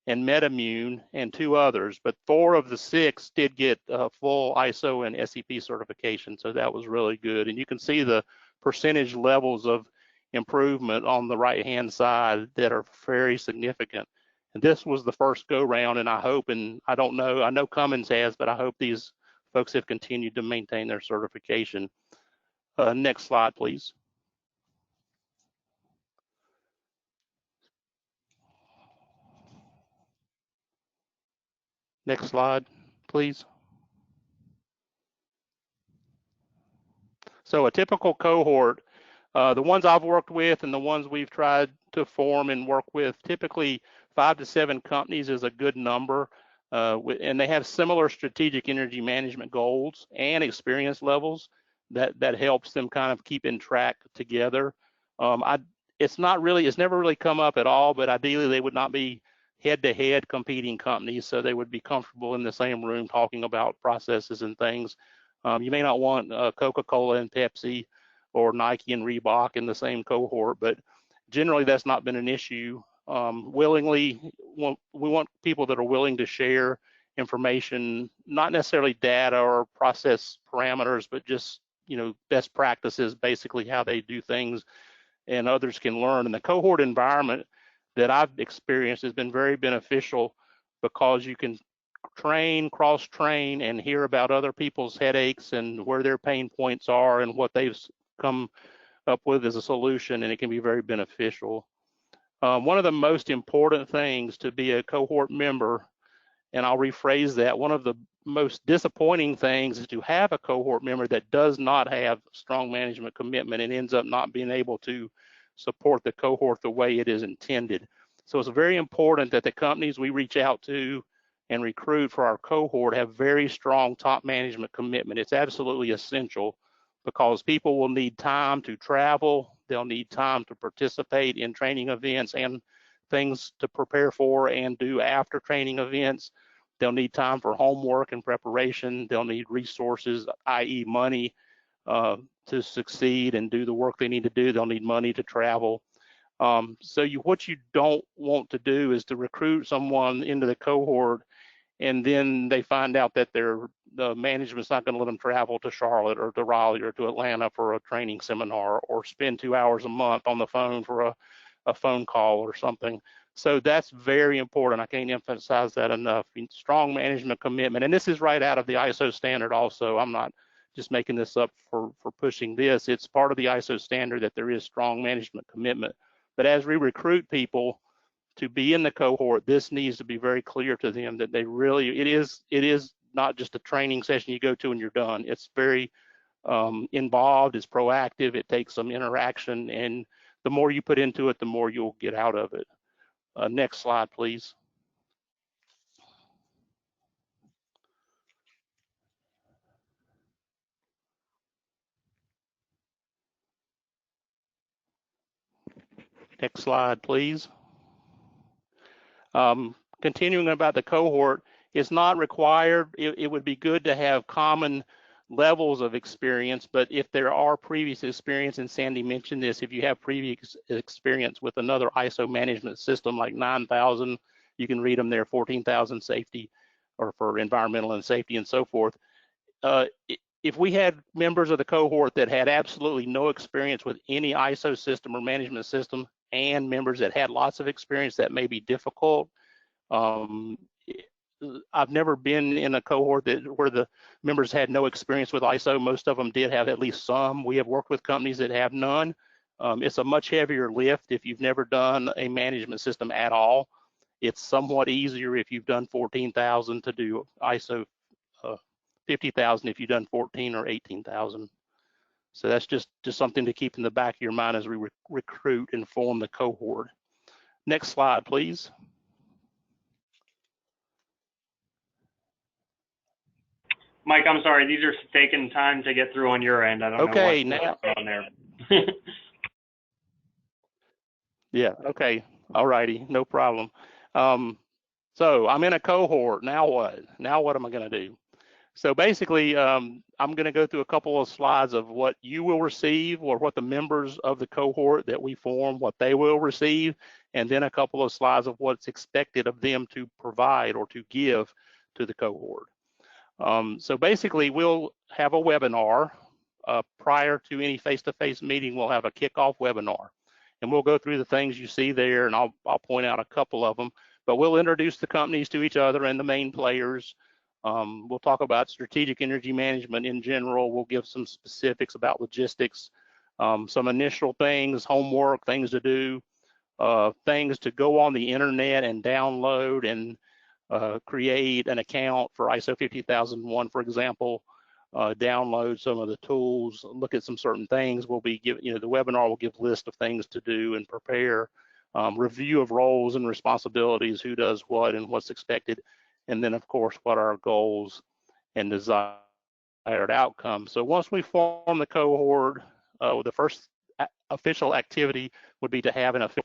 and Metamune, and 2 others. But 4 of the 6 did get full ISO and SEP certification, so that was really good. And you can see the percentage levels of improvement on the right-hand side that are very significant. And this was the first go round, and I hope, and I don't know, I know Cummins has, but I hope these folks have continued to maintain their certification. Next slide, please. Next slide, please. So a typical cohort, the ones I've worked with and the ones we've tried to form and work with, typically 5 to 7 companies is a good number. And they have similar strategic energy management goals and experience levels that helps them kind of keep in track together. it's never really come up at all, but ideally they would not be head-to-head competing companies, so they would be comfortable in the same room talking about processes and things. You may not want Coca-Cola and Pepsi or Nike and Reebok in the same cohort, but generally that's not been an issue. We want people that are willing to share information, not necessarily data or process parameters, but just best practices, basically how they do things, and others can learn. And the cohort environment that I've experienced has been very beneficial because you can cross-train, and hear about other people's headaches and where their pain points are and what they've come up with as a solution, and it can be very beneficial. One of the most important things to be a cohort member, and I'll rephrase that, one of the most disappointing things is to have a cohort member that does not have strong management commitment and ends up not being able to support the cohort the way it is intended. So it's very important that the companies we reach out to and recruit for our cohort have very strong top management commitment. It's absolutely essential, because people will need time to travel, they'll need time to participate in training events and things to prepare for and do after training events. They'll need time for homework and preparation. They'll need resources, i.e. money, to succeed and do the work they need to do. They'll need money to travel. What you don't want to do is to recruit someone into the cohort and then they find out that the management's not going to let them travel to Charlotte or to Raleigh or to Atlanta for a training seminar, or spend 2 hours a month on the phone for a phone call or something. So that's very important. I can't emphasize that enough. Strong management commitment, and this is right out of the ISO standard also. I'm not just making this up for pushing this. It's part of the ISO standard that there is strong management commitment. But as we recruit people to be in the cohort, this needs to be very clear to them that it is not just a training session you go to and you're done. It's very involved, it's proactive, it takes some interaction, and the more you put into it, the more you'll get out of it. Next slide, please. Next slide, please. Continuing about the cohort, it's not required. It would be good to have common levels of experience, but if there are previous experience, and Sandy mentioned this, if you have previous experience with another ISO management system like 9000, you can read them there, 14,000 safety, or for environmental and safety and so forth. If we had members of the cohort that had absolutely no experience with any ISO system or management system, and members that had lots of experience, that may be difficult. I've never been in a cohort where the members had no experience with ISO. Most of them did have at least some. We have worked with companies that have none. It's a much heavier lift if you've never done a management system at all. It's somewhat easier if you've done 14,000 to do ISO 50,000 if you've done 14 or 18,000. So that's just something to keep in the back of your mind as we recruit and form the cohort. Next slide, please. Mike, I'm sorry, these are taking time to get through on your end. I don't know what's going on there. Yeah, okay, all righty, no problem. So I'm in a cohort, now what? Now what am I gonna do? So basically, I'm gonna go through a couple of slides of what you will receive, or what the members of the cohort that we form, what they will receive, and then a couple of slides of what's expected of them to provide or to give to the cohort. So basically, we'll have a webinar prior to any face-to-face meeting. We'll have a kickoff webinar, and we'll go through the things you see there, and I'll point out a couple of them. But we'll introduce the companies to each other and the main players. We'll talk about strategic energy management in general. We'll give some specifics about logistics, some initial things, homework, things to do, things to go on the internet and download and create an account for ISO 50001, for example, download some of the tools, look at some certain things. We'll be giving, the webinar will give a list of things to do and prepare, review of roles and responsibilities, who does what and what's expected, and then of course what are our goals and desired outcomes. So once we form the cohort, the first official activity would be to have an official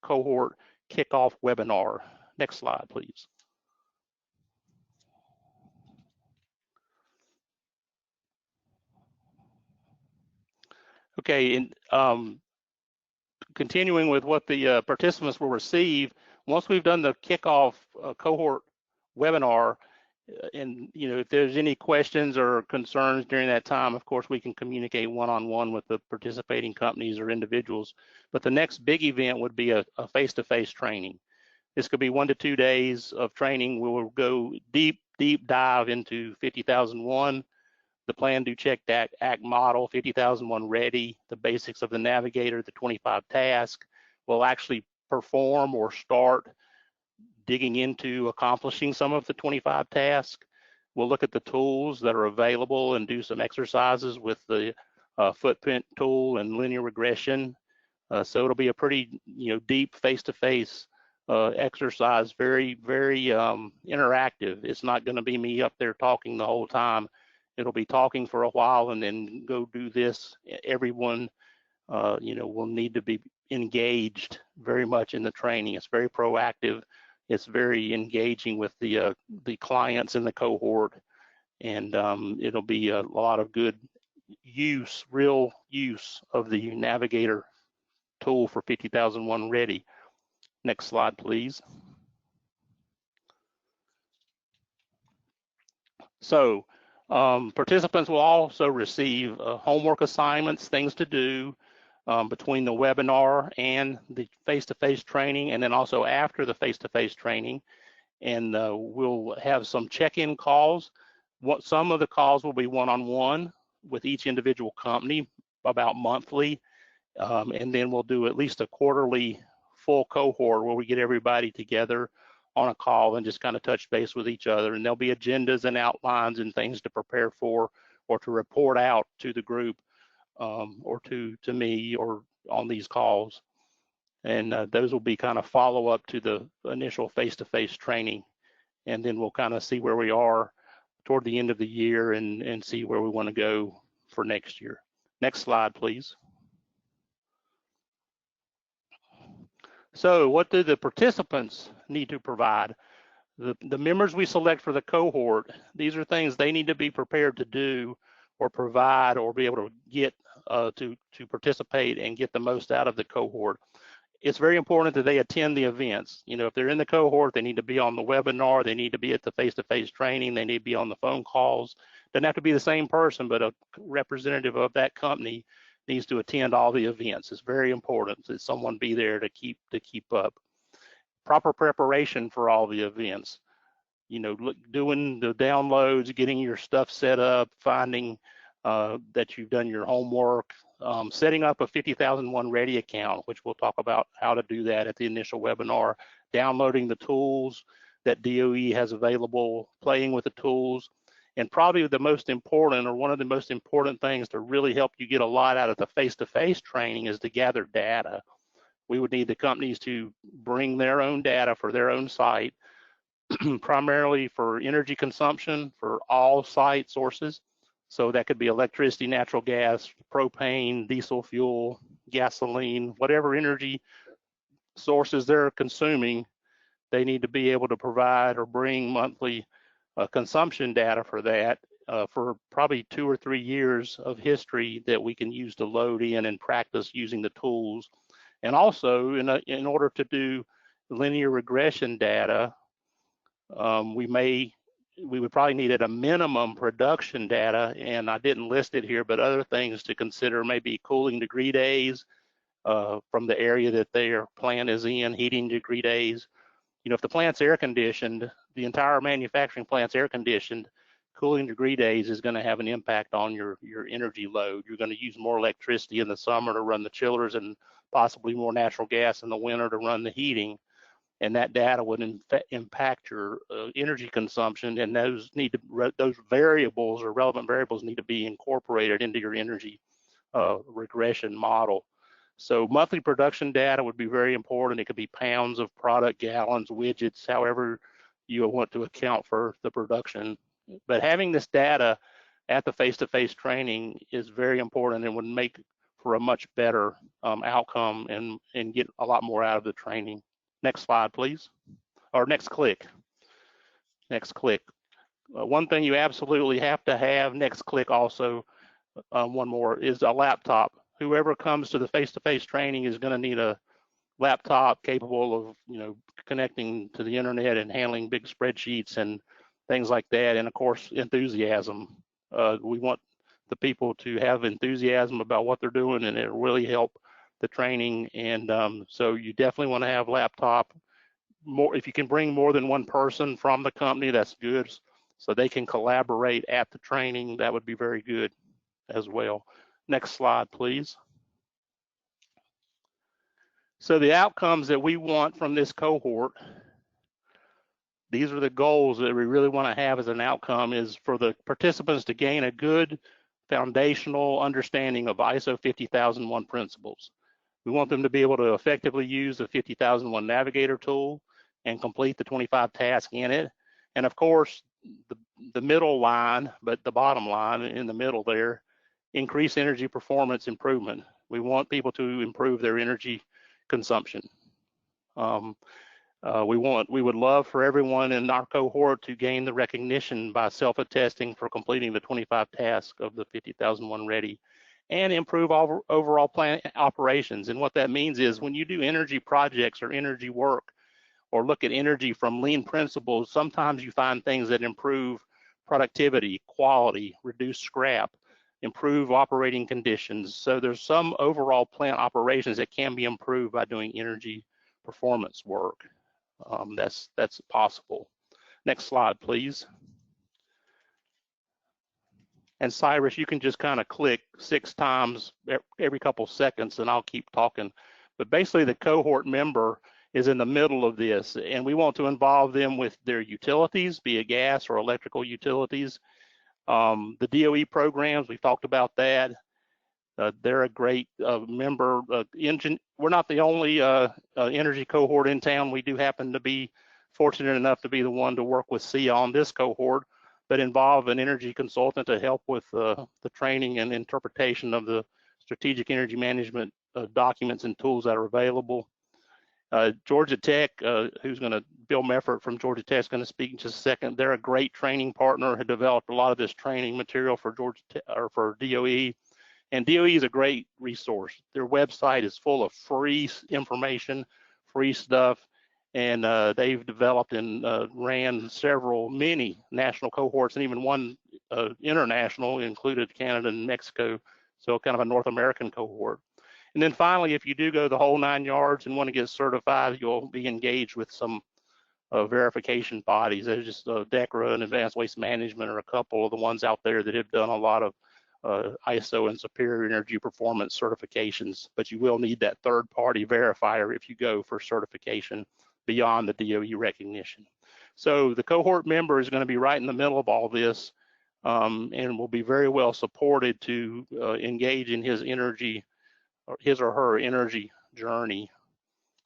cohort kickoff webinar. Next slide, please. Okay, and continuing with what the participants will receive, once we've done the kickoff cohort webinar, and if there's any questions or concerns during that time, of course we can communicate one-on-one with the participating companies or individuals. But the next big event would be a face-to-face training. This could be 1 to 2 days of training. We will go deep dive into 50001, the plan, do, check, act model, 50001 ready, the basics of the navigator, the 25 tasks. We'll actually perform or start digging into accomplishing some of the 25 tasks. We'll look at the tools that are available and do some exercises with the footprint tool and linear regression. So it'll be a pretty deep face-to-face exercise, very interactive. It's not going to be me up there talking the whole time. It'll be talking for a while and then go do this. Everyone will need to be engaged very much in the training. It's very proactive. It's very engaging with the clients in the cohort, and it'll be a lot of good use, real use of the navigator tool for 50001 ready. Next slide, please. So participants will also receive homework assignments, things to do between the webinar and the face-to-face training, and then also after the face-to-face training. And we'll have some check-in calls. Some of the calls will be one-on-one with each individual company, about monthly, and then we'll do at least a quarterly full cohort where we get everybody together on a call and just kind of touch base with each other. And there'll be agendas and outlines and things to prepare for or to report out to the group or to me or on these calls. And those will be kind of follow up to the initial face-to-face training. And then we'll kind of see where we are toward the end of the year and see where we want to go for next year. Next slide, please. So what do the participants need to provide? The members we select for the cohort, these are things they need to be prepared to do or provide or be able to get to participate and get the most out of the cohort. It's very important that they attend the events. If they're in the cohort, they need to be on the webinar, they need to be at the face-to-face training, they need to be on the phone calls. Doesn't have to be the same person, but a representative of that company needs to attend all the events. It's very important that someone be there to keep up. Proper preparation for all the events. Doing the downloads, getting your stuff set up, finding that you've done your homework, setting up a 50001 ready account, which we'll talk about how to do that at the initial webinar, downloading the tools that DOE has available, playing with the tools, and probably the most important, or one of the most important things to really help you get a lot out of the face-to-face training is to gather data. We would need the companies to bring their own data for their own site, primarily for energy consumption for all site sources. So that could be electricity, natural gas, propane, diesel fuel, gasoline, whatever energy sources they're consuming, they need to be able to provide or bring monthly consumption data for that for probably 2 or 3 years of history that we can use to load in and practice using the tools. And also, in order to do linear regression data, we would probably need at a minimum production data, and I didn't list it here, but other things to consider, maybe cooling degree days from the area that their plant is in, heating degree days. If the plant's air conditioned, the entire manufacturing plant's air conditioned, cooling degree days is going to have an impact on your energy load. You're going to use more electricity in the summer to run the chillers and possibly more natural gas in the winter to run the heating. And that data would impact your energy consumption, and those variables or relevant variables need to be incorporated into your energy regression model. So monthly production data would be very important. It could be pounds of product, gallons, widgets, however you want to account for the production. But having this data at the face-to-face training is very important and would make for a much better outcome and get a lot more out of the training. Next slide, please. Or next click. Next click. One thing you absolutely have to have, next click also, one more, is a laptop. Whoever comes to the face-to-face training is going to need a laptop capable of, connecting to the internet and handling big spreadsheets and things like that. And of course, enthusiasm. We want the people to have enthusiasm about what they're doing, and it'll really help the training. And so you definitely want to have a laptop. If you can bring more than one person from the company, that's good, so they can collaborate at the training. That would be very good as well. Next slide, please. So the outcomes that we want from this cohort, these are the goals that we really want to have as an outcome, is for the participants to gain a good foundational understanding of ISO 50001 principles. We want them to be able to effectively use the 50001 Navigator tool and complete the 25 tasks in it. And of course, the middle line, but the bottom line in the middle there, increase energy performance improvement. We want people to improve their energy consumption. We would love for everyone in our cohort to gain the recognition by self-attesting for completing the 25 tasks of the 50001 ready, and improve overall plant operations. And what that means is when you do energy projects or energy work, or look at energy from lean principles, sometimes you find things that improve productivity, quality, reduce scrap, improve operating conditions. So there's some overall plant operations that can be improved by doing energy performance work. That's possible. Next slide, please. And Cyrus, you can just kind of click 6 times every couple seconds and I'll keep talking. But basically the cohort member is in the middle of this, and we want to involve them with their utilities, be it gas or electrical utilities. The DOE programs, we've talked about that. They're a great member. We're not the only energy cohort in town. We do happen to be fortunate enough to be the one to work with SEIA on this cohort, but involve an energy consultant to help with the training and interpretation of the strategic energy management documents and tools that are available. Georgia Tech, Bill Meffert from Georgia Tech is going to speak in just a second. They're a great training partner, had developed a lot of this training material for for DOE. And DOE is a great resource. Their website is full of free information, free stuff, and they've developed and ran many national cohorts, and even one international, included Canada and Mexico, so kind of a North American cohort. And then finally, if you do go the whole 9 yards and want to get certified, you'll be engaged with some verification bodies. There's just DECRA and Advanced Waste Management are a couple of the ones out there that have done a lot of ISO and superior energy performance certifications, but you will need that third-party verifier if you go for certification beyond the DOE recognition. So the cohort member is going to be right in the middle of all this, and will be very well supported to engage in his or her energy journey.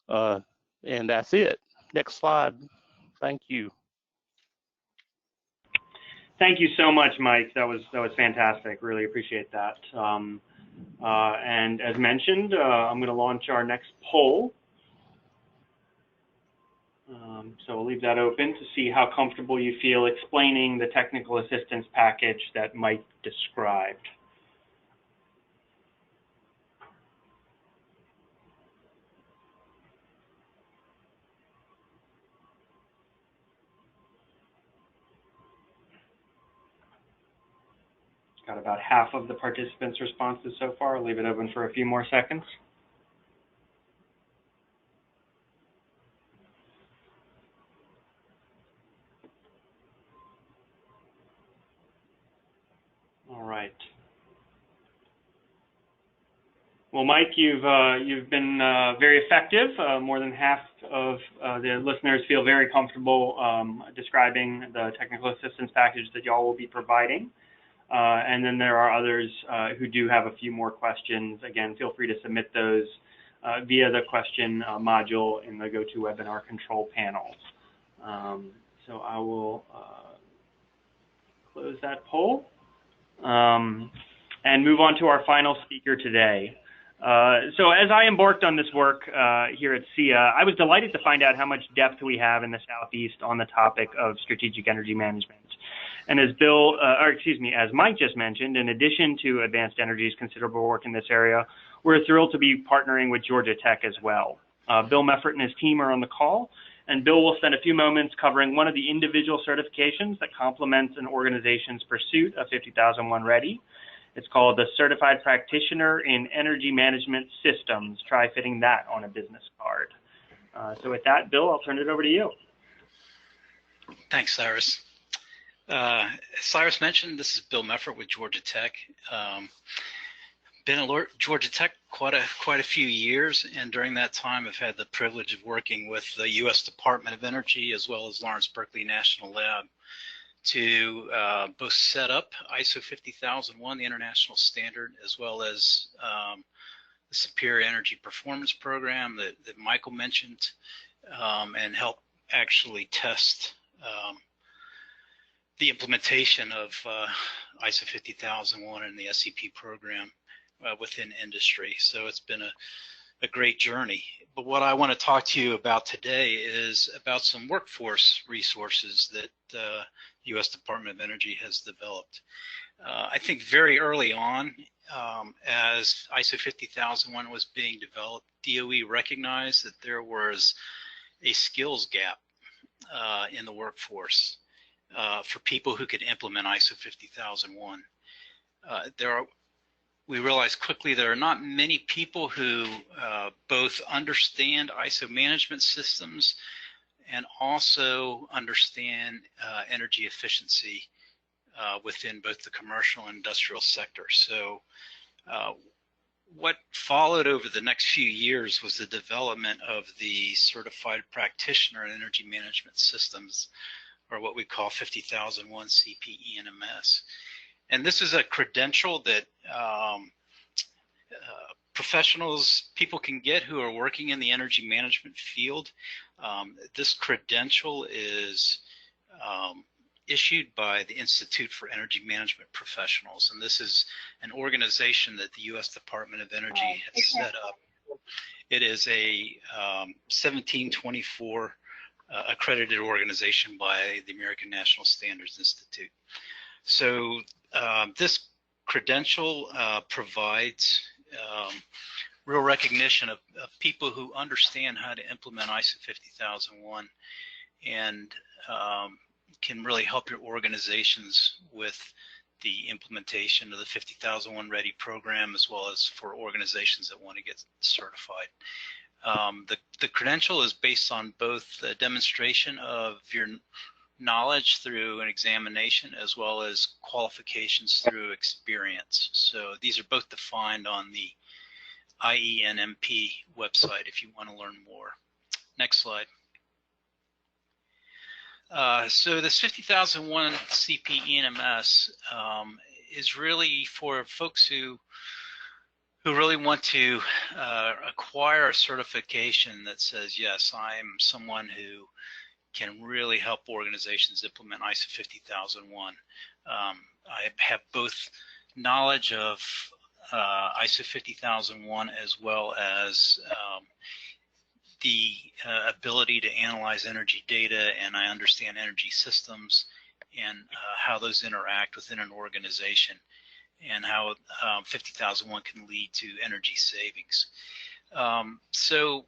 And that's it. Next slide. Thank you. Thank you so much, Mike. That was fantastic. Really appreciate that. And as mentioned, I'm going to launch our next poll. So we'll leave that open to see how comfortable you feel explaining the technical assistance package that Mike described. Got about half of the participants' responses so far. I'll leave it open for a few more seconds. All right. Well, Mike, you've been very effective. More than half of the listeners feel very comfortable describing the technical assistance package that y'all will be providing. And then there are others who do have a few more questions. Again, feel free to submit those via the question module in the GoToWebinar control panel. So I will close that poll and move on to our final speaker today. So as I embarked on this work here at SEIA, I was delighted to find out how much depth we have in the Southeast on the topic of strategic energy management. And as as Mike just mentioned, in addition to Advanced Energy's considerable work in this area, we're thrilled to be partnering with Georgia Tech as well. Bill Meffert and his team are on the call, and Bill will spend a few moments covering one of the individual certifications that complements an organization's pursuit of 50001 Ready. It's called the Certified Practitioner in Energy Management Systems. Try fitting that on a business card. So with that, Bill, I'll turn it over to you. Thanks, Cyrus. As Cyrus mentioned, this is Bill Meffert with Georgia Tech. Been at Georgia Tech quite a few years, and during that time I've had the privilege of working with the US Department of Energy as well as Lawrence Berkeley National Lab to both set up ISO 50001, the international standard, as well as the Superior Energy Performance Program that Michael mentioned, and help actually test the implementation of ISO 50001 and the SEP program within industry. So it's been a great journey. But what I want to talk to you about today is about some workforce resources that U.S. Department of Energy has developed. I think very early on, as ISO 50001 was being developed, DOE recognized that there was a skills gap in the workforce for people who could implement ISO 50001. We realized quickly there are not many people who both understand ISO management systems and also understand energy efficiency within both the commercial and industrial sector. So what followed over the next few years was the development of the Certified Practitioner in Energy Management Systems, or what we call 50001 CPE-NMS. And this is a credential that people can get who are working in the energy management field. This credential is issued by the Institute for Energy Management Professionals, and this is an organization that the U.S. Department of Energy has set up. It is a 1724 accredited organization by the American National Standards Institute. So this credential provides real recognition of people who understand how to implement ISO 50001 and can really help your organizations with the implementation of the 50001 Ready program, as well as for organizations that want to get certified. The credential is based on both the demonstration of your knowledge through an examination as well as qualifications through experience. So these are both defined on the IENMP website if you want to learn more. Next slide. So this 50001 CPE-NMS is really for folks who really want to acquire a certification that says, yes, I'm someone who can really help organizations implement ISO 50001. I have both knowledge of ISO 50001 as well as the ability to analyze energy data, and I understand energy systems and how those interact within an organization, and how 50001 can lead to energy savings. So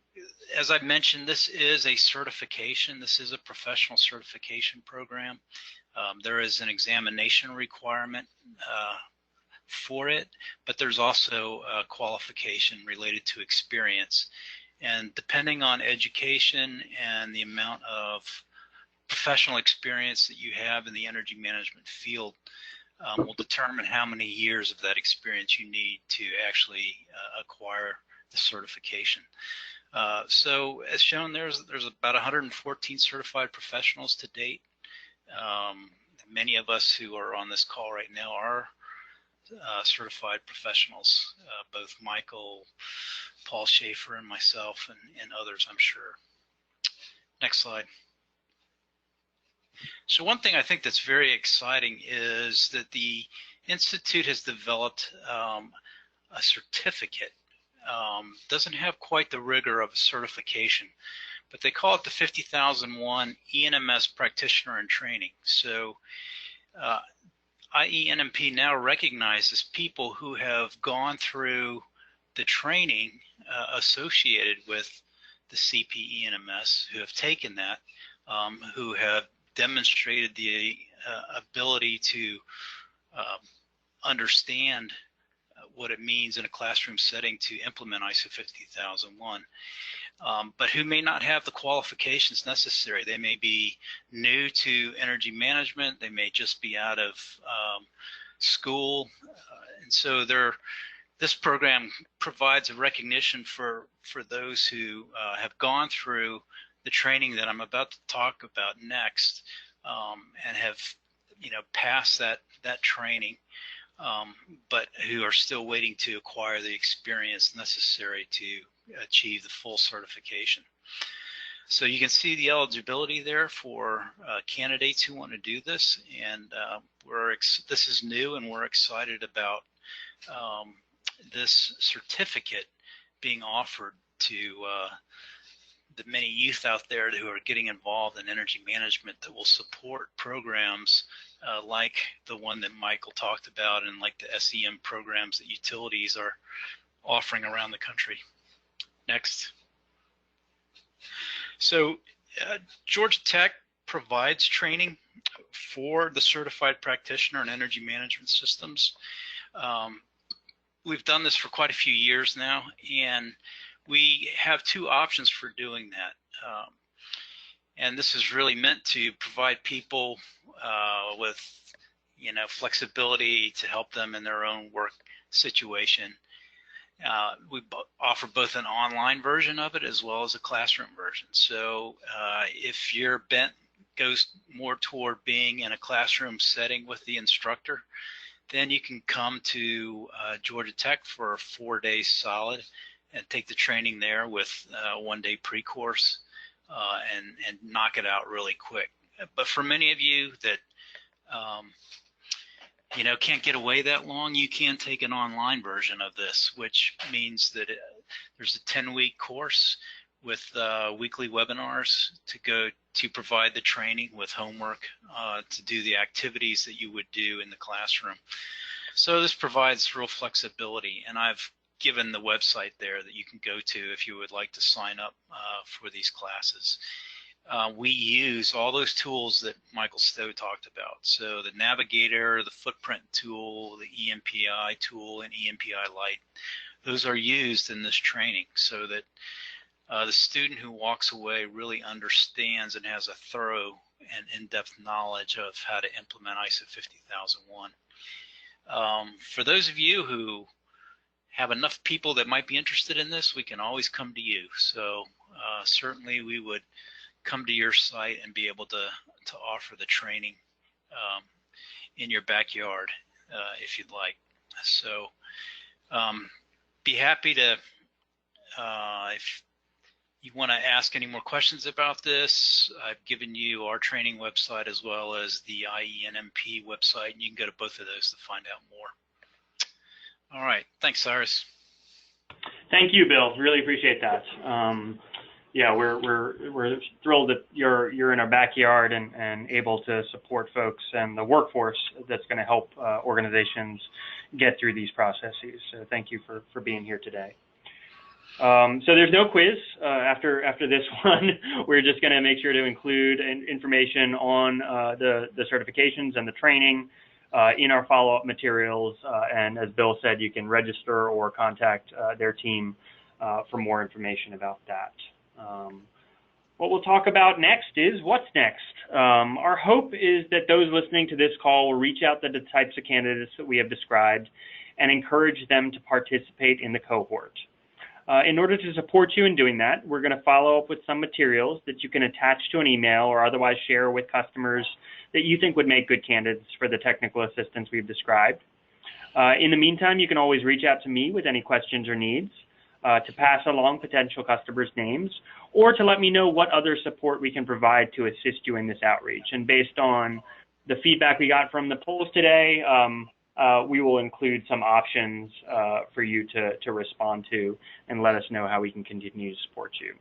as I mentioned, this is a certification. This is a professional certification program. There is an examination requirement for it, but there's also a qualification related to experience. And depending on education and the amount of professional experience that you have in the energy management field, will determine how many years of that experience you need to actually acquire the certification. So as shown, there's about 114 certified professionals to date. Many of us who are on this call right now are certified professionals, both Michael, Paul Schaefer, and myself, and others, I'm sure. Next slide. So one thing I think that's very exciting is that the Institute has developed a certificate doesn't have quite the rigor of a certification, but they call it the 50,001 ENMS practitioner in training. So IENMP now recognizes people who have gone through the training associated with the CPENMS, who have taken that, who have demonstrated the ability to understand what it means in a classroom setting to implement ISO 50001, but who may not have the qualifications necessary. They may be new to energy management, they may just be out of school, and so this program provides a recognition for those who have gone through the training that I'm about to talk about next, and have passed that training, but who are still waiting to acquire the experience necessary to achieve the full certification. So you can see the eligibility there for candidates who want to do this, and this is new, and we're excited about this certificate being offered to the many youth out there who are getting involved in energy management that will support programs like the one that Michael talked about, and like the SEM programs that utilities are offering around the country. Next. So Georgia Tech provides training for the certified practitioner in energy management systems. We've done this for quite a few years now, and we have two options for doing that. And this is really meant to provide people with flexibility to help them in their own work situation. We offer both an online version of it as well as a classroom version. So if your bent goes more toward being in a classroom setting with the instructor, then you can come to Georgia Tech for 4 days solid and take the training there with a 1-day pre-course and knock it out really quick. But for many of you that can't get away that long, you can take an online version of this, which means that there's a 10-week course with weekly webinars to provide the training with homework to do the activities that you would do in the classroom. So this provides real flexibility, and I've given the website there that you can go to if you would like to sign up for these classes. We use all those tools that Michael Stowe talked about. So the Navigator, the Footprint tool, the EMPI tool, and EMPI Lite. Those are used in this training so that the student who walks away really understands and has a thorough and in-depth knowledge of how to implement ISO 50001. For those of you who have enough people that might be interested in this, we can always come to you. So certainly we would come to your site and be able to offer the training in your backyard if you'd like. So be happy to, if you want to ask any more questions about this, I've given you our training website as well as the IENMP website, and you can go to both of those to find out more. All right, thanks, Cyrus. Thank you, Bill. Really appreciate that. Yeah, we're thrilled that you're in our backyard and able to support folks and the workforce that's going to help organizations get through these processes. So thank you for being here today. So there's no quiz after this one. We're just going to make sure to include information on the certifications and the training in our follow-up materials. And as Bill said, you can register or contact their team for more information about that. What we'll talk about next is what's next. Our hope is that those listening to this call will reach out to the types of candidates that we have described and encourage them to participate in the cohort. In order to support you in doing that, we're going to follow up with some materials that you can attach to an email or otherwise share with customers that you think would make good candidates for the technical assistance we've described. In the meantime, you can always reach out to me with any questions or needs, to pass along potential customers' names, or to let me know what other support we can provide to assist you in this outreach. And based on the feedback we got from the polls today, we will include some options for you to respond to and let us know how we can continue to support you.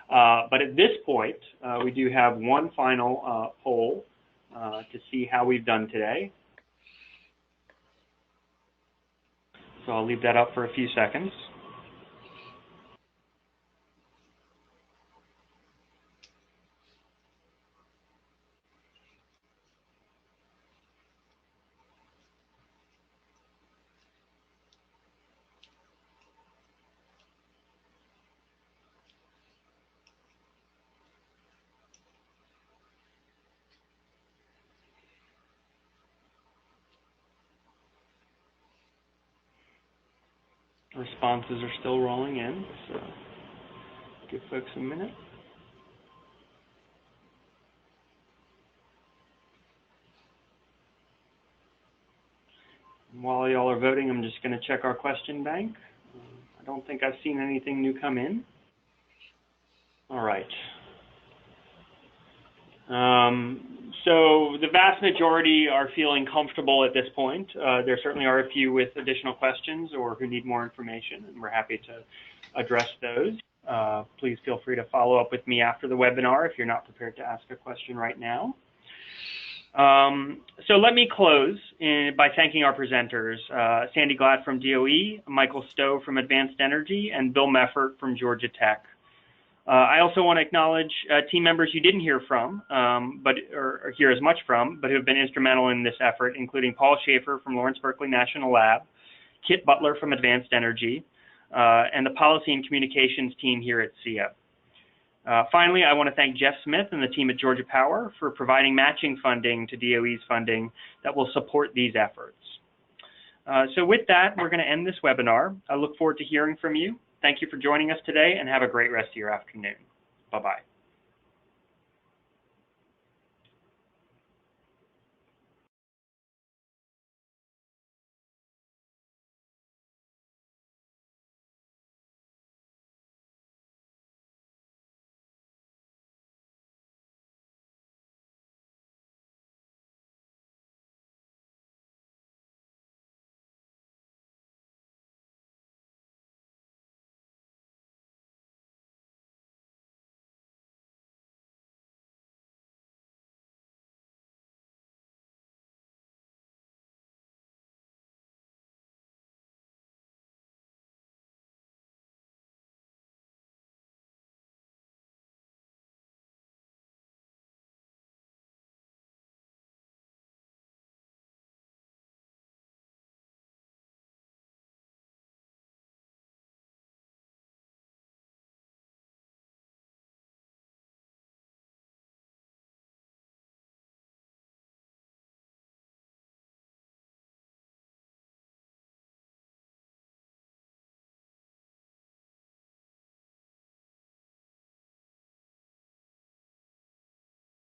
But at this point, we do have one final poll to see how we've done today. So I'll leave that up for a few seconds. Responses are still rolling in, so give folks a minute. And while y'all are voting, I'm just going to check our question bank. I don't think I've seen anything new come in. All right. So the vast majority are feeling comfortable at this point. There certainly are a few with additional questions or who need more information, and we're happy to address those. Please feel free to follow up with me after the webinar if you're not prepared to ask a question right now. So let me close by thanking our presenters, Sandy Glatt from DOE, Michael Stowe from Advanced Energy, and Bill Meffert from Georgia Tech. I also want to acknowledge team members you didn't hear from, or hear as much from, but who have been instrumental in this effort, including Paul Schaefer from Lawrence Berkeley National Lab, Kit Butler from Advanced Energy, and the Policy and Communications team here at SEIA. Finally, I want to thank Jeff Smith and the team at Georgia Power for providing matching funding to DOE's funding that will support these efforts. So with that, we're going to end this webinar. I look forward to hearing from you. Thank you for joining us today, and have a great rest of your afternoon. Bye-bye.